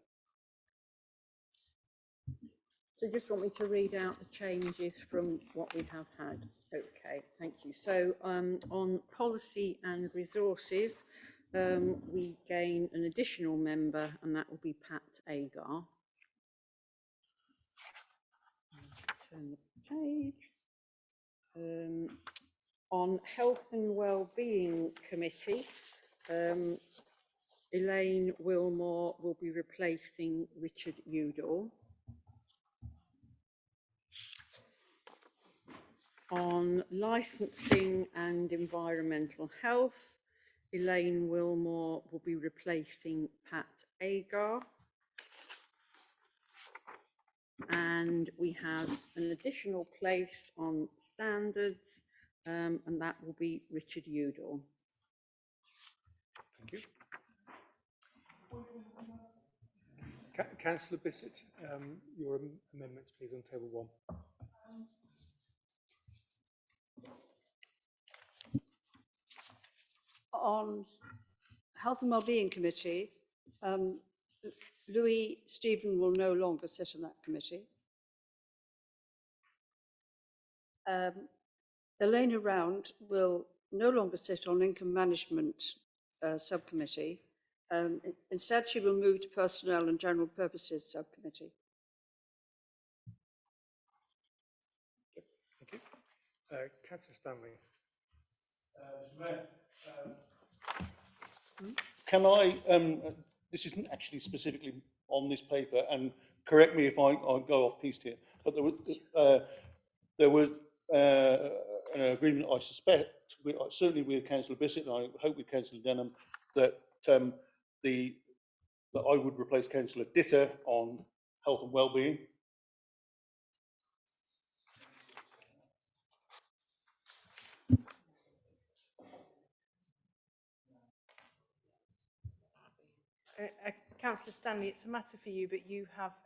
So just want me to read out the changes from what we have had. Okay, thank you. So on policy and resources, we gain an additional member, and that will be Pat Agar. Turn the page. On Health and Wellbeing Committee, Elaine Wilmore will be replacing Richard Udall. On Licensing and Environmental Health, Elaine Wilmore will be replacing Pat Agar. And we have an additional place on standards, and that will be Richard Udall. Thank you. Councillor Bissett, your amendments, please, on table 1. On Health and Wellbeing Committee, Louis Stephen will no longer sit on that committee. Elena Round will no longer sit on Income Management Subcommittee. Instead, she will move to Personnel and General Purposes Subcommittee. Thank you. Councillor Stanley. Can I, this isn't actually specifically on this paper, and correct me if I go off piste here, but there was an agreement, I suspect, certainly with Councillor Bissett, and I hope with Councillor Denham, that that I would replace Councillor Ditter on health and wellbeing. Councillor Stanley, it's a matter for you, but you have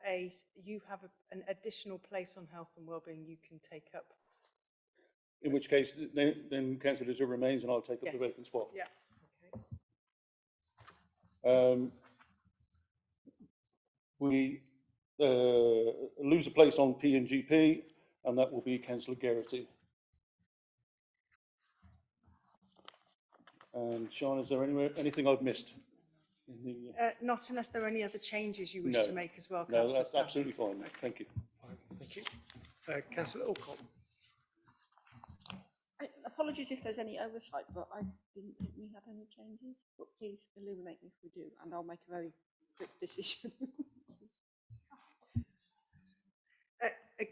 an additional place on health and wellbeing you can take up. In which case, then Councillor Ditter remains, and I'll take up the vacant spot. Yeah. We lose a place on P&GP, and that will be Councillor Geraghty. And Sean, is there anything I've missed? Not unless there are any other changes you wish to make as well, Councillor. No, that's Stanley. absolutely fine. Thank you. Thank you. Councillor Alcott. Apologies if there's any oversight, but I didn't think we had any changes. But please illuminate me if we do, and I'll make a very quick decision.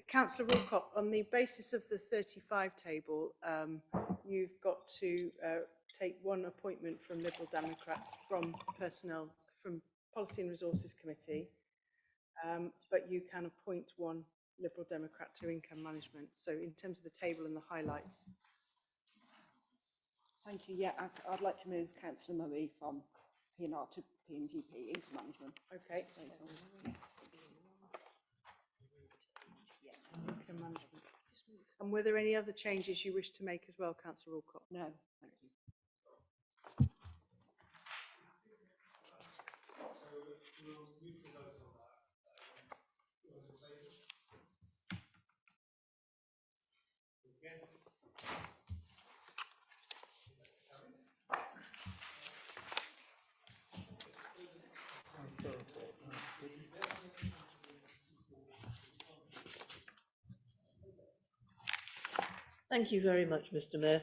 Councillor Alcott, on the basis of the 35 table, you've got to take one appointment from Liberal Democrats from Policy and Resources Committee, but you can appoint one Liberal Democrat to Income Management. So in terms of the table and the highlights. Thank you. Yeah, I'd like to move Councillor Murray from P&R to P&GP into management. Okay. Income Management. And were there any other changes you wish to make as well, Councillor Alcott? No, thank you. Thank you very much, Mr. Mayor.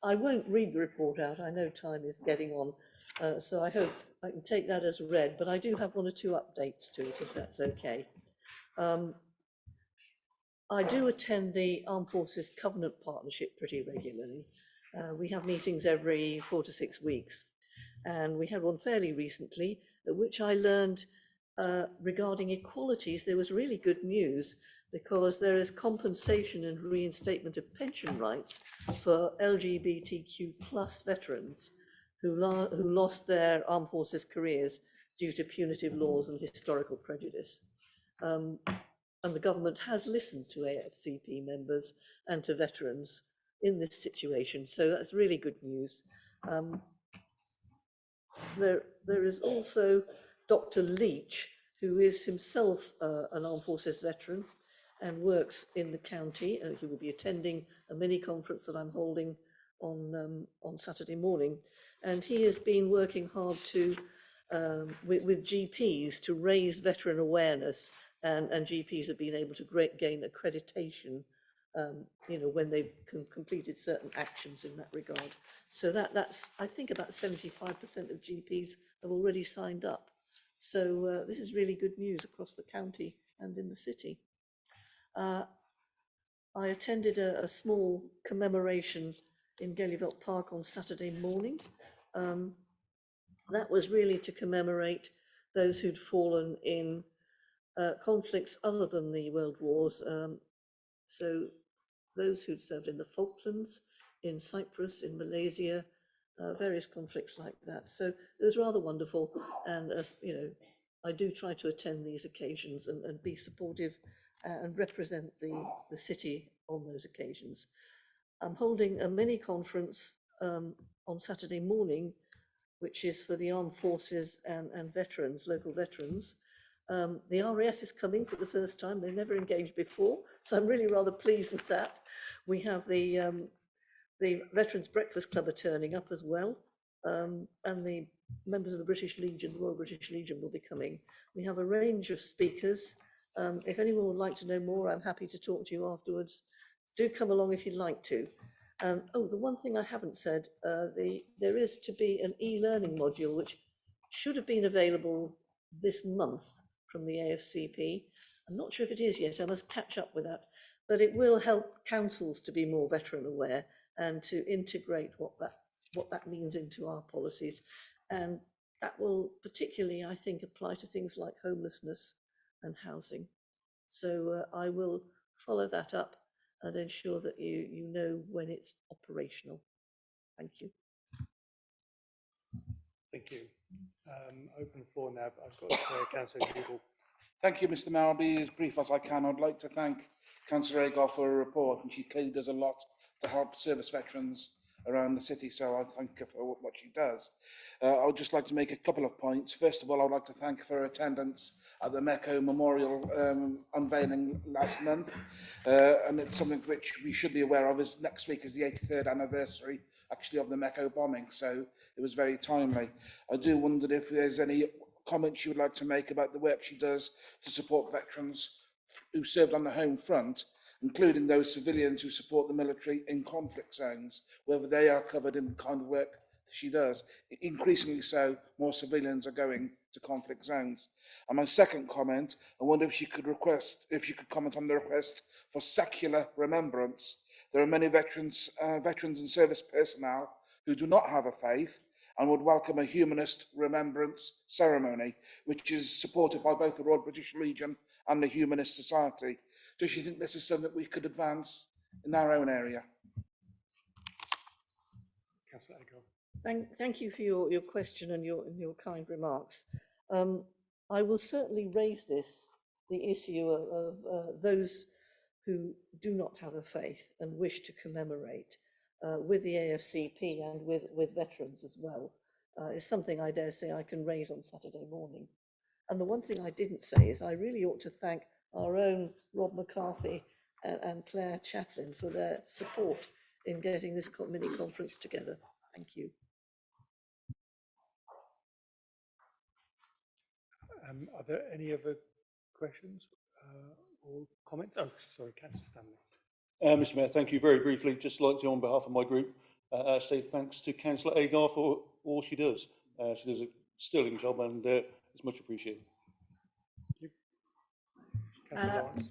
I won't read the report out. I know time is getting on, so I hope I can take that as read, but I do have 1 or 2 updates to it, if that's okay. I do attend the Armed Forces Covenant Partnership pretty regularly. We have meetings every 4 to 6 weeks, and we had one fairly recently, at which I learned regarding equalities, there was really good news, because there is compensation and reinstatement of pension rights for LGBTQ+ veterans who lost their armed forces careers due to punitive laws and historical prejudice. And the government has listened to AFCP members and to veterans in this situation, so that's really good news. There is also Dr. Leach, who is himself an armed forces veteran and works in the county. He will be attending a mini conference that I'm holding on Saturday morning, and he has been working hard to with GPs to raise veteran awareness, and GPs have been able to gain accreditation, when they've completed certain actions in that regard. So that's, I think, about 75% of GPs have already signed up. So this is really good news across the county and in the city. I attended a small commemoration in Gallivelt Park on Saturday morning. That was really to commemorate those who'd fallen in conflicts other than the world wars. So those who'd served in the Falklands, in Cyprus, in Malaysia, various conflicts like that. So it was rather wonderful, and you know, I do try to attend these occasions and be supportive and represent the city on those occasions. I'm holding a mini conference on Saturday morning, which is for the armed forces and veterans, local veterans. The RAF is coming for the first time. They've never engaged before, so I'm really rather pleased with that. We have the Veterans Breakfast Club are turning up as well, and the members of the British Legion, the Royal British Legion, will be coming. We have a range of speakers. If anyone would like to know more, I'm happy to talk to you afterwards. Do come along if you'd like to. Oh, the one thing I haven't said, there is to be an e-learning module which should have been available this month from the AFCP. I'm not sure if it is yet, I must catch up with that, but it will help councils to be more veteran aware and to integrate what that means into our policies. And that will particularly, I think, apply to things like homelessness and housing. So I will follow that up and ensure that you know when it's operational. Thank you. Thank you. Open the floor now. I've got Councillor Goodall. Thank you, Mr. Mayor. I'll be as brief as I can. I'd like to thank Councillor Agar for her report, and she clearly does a lot to help service veterans around the city, so I thank her for what she does. I would just like to make a couple of points. First of all, I'd like to thank her for her attendance at the MECO Memorial unveiling last month, and it's something which we should be aware of. Is next week is the 83rd anniversary actually of the MECO bombing, so it was very timely. I do wonder if there's any comments you would like to make about the work she does to support veterans who served on the home front, including those civilians who support the military in conflict zones, whether they are covered in the kind of work she does. Increasingly so, more civilians are going to conflict zones. And my second comment, I wonder if you could comment on the request for secular remembrance. There are many veterans and service personnel who do not have a faith and would welcome a humanist remembrance ceremony, which is supported by both the Royal British Legion and the Humanist Society. Does you think this is something that we could advance in our own area? Councillor Agar. Thank you for your question and your kind remarks. I will certainly raise the issue of those who do not have a faith and wish to commemorate with the AFCP and with veterans as well. Is something I dare say I can raise on Saturday morning. And the one thing I didn't say is I really ought to thank our own Rob McCarthy and Claire Chaplin for their support in getting this mini conference together. Thank you. Are there any other questions or comments? Oh, sorry, Councillor Stanley. Mr. Mayor, thank you. Very briefly, just like to, on behalf of my group, say thanks to Councillor Agar for all she does. She does a sterling job and it's much appreciated. Councillor Lawrence.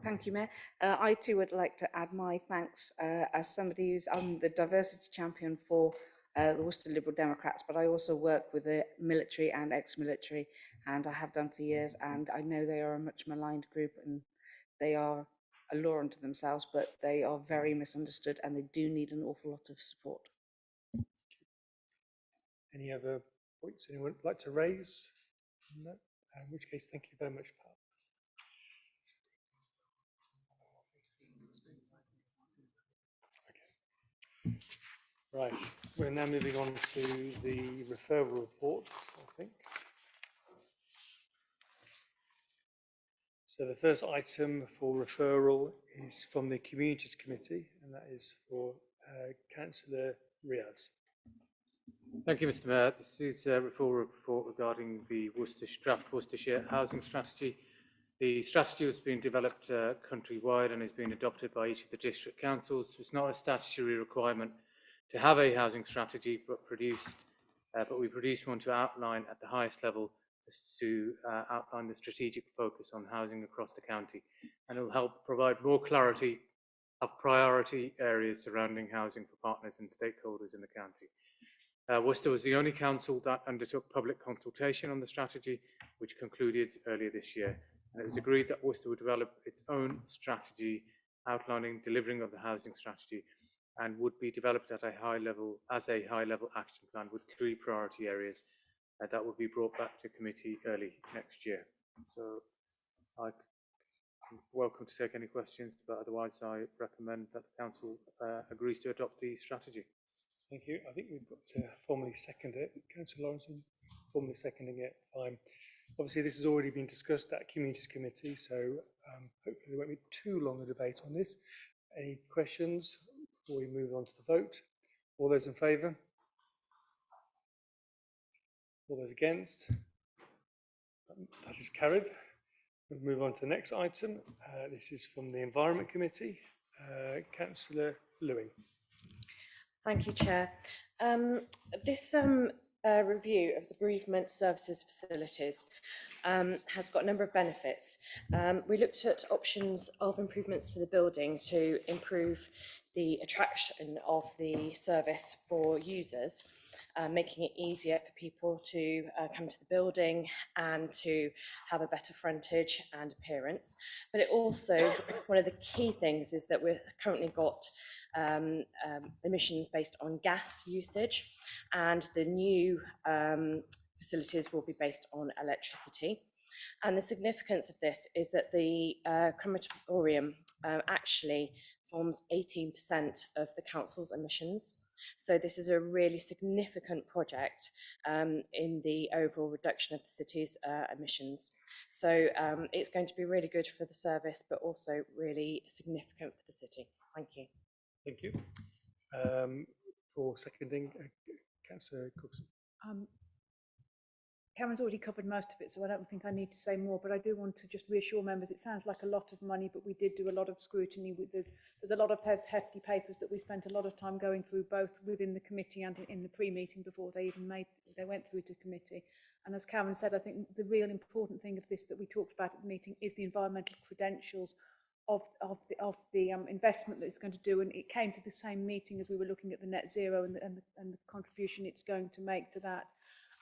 Thank you, Mayor. I too would like to add my thanks as somebody who's the diversity champion for the Worcester Liberal Democrats, but I also work with the military and ex-military, and I have done for years, and I know they are a much maligned group and they are a law unto themselves, but they are very misunderstood and they do need an awful lot of support. Any other points anyone would like to raise? No? In which case, thank you very much, Pat. Okay. Right, we're now moving on to the referral reports, I think. So the first item for referral is from the Communities Committee, and that is for Councillor Riaz. Thank you, Mr. Mayor. This is a referral report regarding the draft Worcestershire housing strategy. The strategy was being developed countrywide and is being adopted by each of the district councils. It's not a statutory requirement to have a housing strategy, but we produced one to outline at the highest level to outline the strategic focus on housing across the county, and it will help provide more clarity of priority areas surrounding housing for partners and stakeholders in the county. Worcester was the only council that undertook public consultation on the strategy, which concluded earlier this year. And it was agreed that Worcester would develop its own strategy outlining delivering of the housing strategy and would be developed at a high level action plan with 3 priority areas that would be brought back to committee early next year. So I'm welcome to take any questions, but otherwise I recommend that the council agrees to adopt the strategy. Thank you. I think we've got to formally second it. Councillor Lawrenson, formally seconding it. Fine. Obviously, this has already been discussed at Communities Committee, so hopefully there won't be too long a debate on this. Any questions before we move on to the vote? All those in favour? All those against? That is carried. We'll move on to the next item. This is from the Environment Committee. Councillor Lewin. Thank you, Chair. This review of the bereavement services facilities has got a number of benefits. We looked at options of improvements to the building to improve the attraction of the service for users, making it easier for people to come to the building and to have a better frontage and appearance. But it also, one of the key things is that we've currently got emissions based on gas usage, and the new facilities will be based on electricity. And the significance of this is that the crematorium actually forms 18% of the council's emissions. So this is a really significant project in the overall reduction of the city's emissions. So it's going to be really good for the service, but also really significant for the city. Thank you. Thank you. For seconding, Councillor Cookson. Cameron's already covered most of it, so I don't think I need to say more, but I do want to just reassure members, it sounds like a lot of money, but we did do a lot of scrutiny. There's a lot of hefty papers that we spent a lot of time going through, both within the committee and in the pre-meeting before they went through to committee. And as Cameron said, I think the real important thing of this that we talked about at the meeting is the environmental credentials of the investment that it's going to do, and it came to the same meeting as we were looking at the net zero and the contribution it's going to make to that.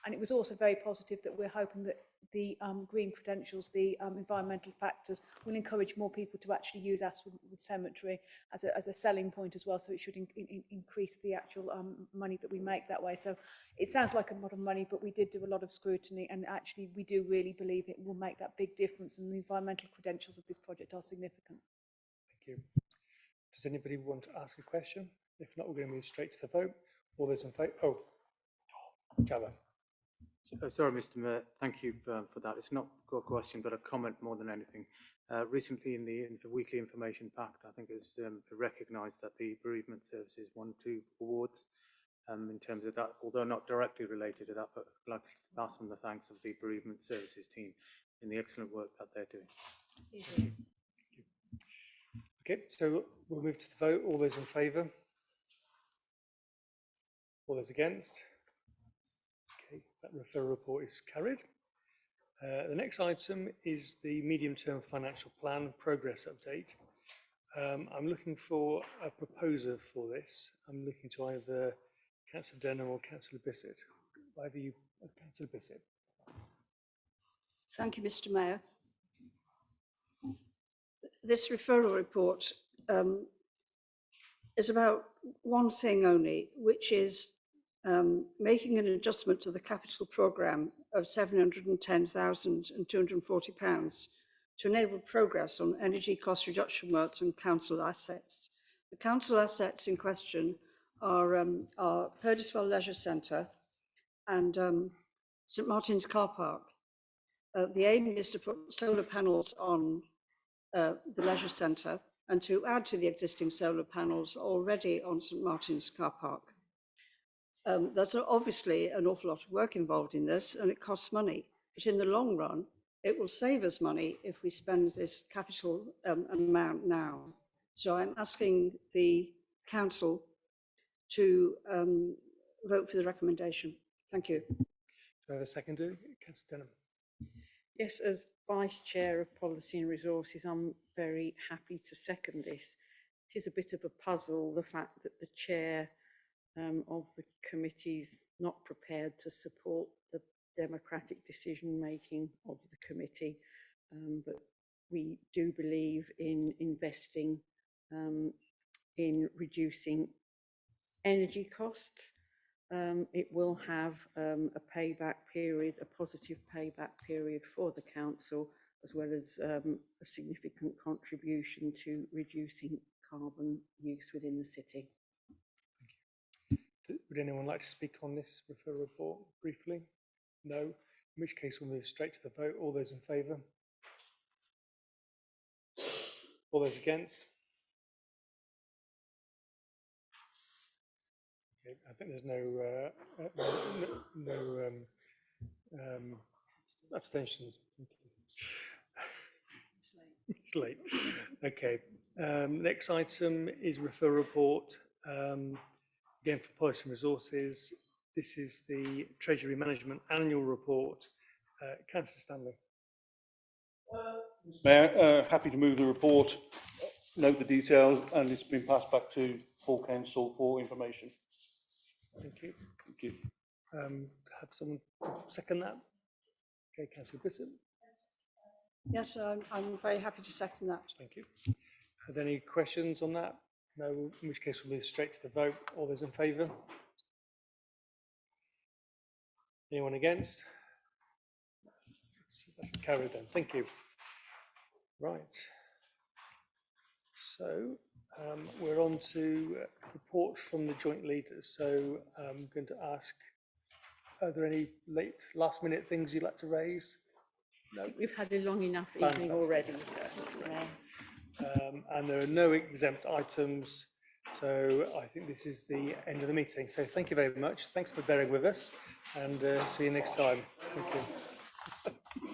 And it was also very positive that we're hoping that the green credentials, the environmental factors, will encourage more people to actually use Ashwood Cemetery as a selling point as well. So it should increase the actual money that we make that way. So it sounds like a lot of money, but we did do a lot of scrutiny, and actually we do really believe it will make that big difference, and the environmental credentials of this project are significant. Thank you. Does anybody want to ask a question? If not, we're going to move straight to the vote. All those in favour? Oh, Java. Sorry, Mr. Mayor, thank you for that. It's not a question, but a comment more than anything. Recently in the weekly information pack, I think it was recognised that the bereavement services won 2 awards in terms of that, although not directly related to that, but I'd like to pass on the thanks of the bereavement services team in the excellent work that they're doing. Thank you. Okay, so we'll move to the vote. All those in favour? All those against? Okay, that referral report is carried. The next item is the medium-term financial plan progress update. I'm looking for a proposer for this. I'm looking to either Councillor Denham or Councillor Bissett. Either you, Councillor Bissett. Thank you, Mr. Mayor. This referral report is about one thing only, which is making an adjustment to the capital programme of £710,240 to enable progress on energy cost reduction works and council assets. The council assets in question are Purdiswell Leisure Centre and St Martin's Car Park. The aim is to put solar panels on the leisure centre and to add to the existing solar panels already on St Martin's Car Park. There's obviously an awful lot of work involved in this, and it costs money, but in the long run, it will save us money if we spend this capital amount now. So I'm asking the council to vote for the recommendation. Thank you. Do I have a seconder? Councillor Denham. Yes, as Vice Chair of Policy and Resources, I'm very happy to second this. It is a bit of a puzzle, the fact that the Chair of the committee's not prepared to support the democratic decision-making of the committee, but we do believe in investing in reducing energy costs. It will have a payback period, a positive payback period for the council, as well as a significant contribution to reducing carbon use within the city. Would anyone like to speak on this referral report briefly? No, in which case we'll move straight to the vote. All those in favour? All those against? Okay, I think there's no abstentions. It's late. Okay. Next item is referral report. Again, for Policy and Resources. This is the Treasury Management Annual Report. Councillor Stanley. Mayor, happy to move the report, note the details, and it's been passed back to full council for information. Thank you. Thank you. Have someone second that? Okay, Councillor Bissett. Yes, I'm very happy to second that. Thank you. Are there any questions on that? No, in which case we'll move straight to the vote. All those in favour? Anyone against? That's carried then. Thank you. Right. So we're on to reports from the joint leaders. So I'm going to ask, are there any last minute things you'd like to raise? No. I think we've had a long enough evening already. And there are no exempt items, so I think this is the end of the meeting. So thank you very much. Thanks for bearing with us, and see you next time. Thank you.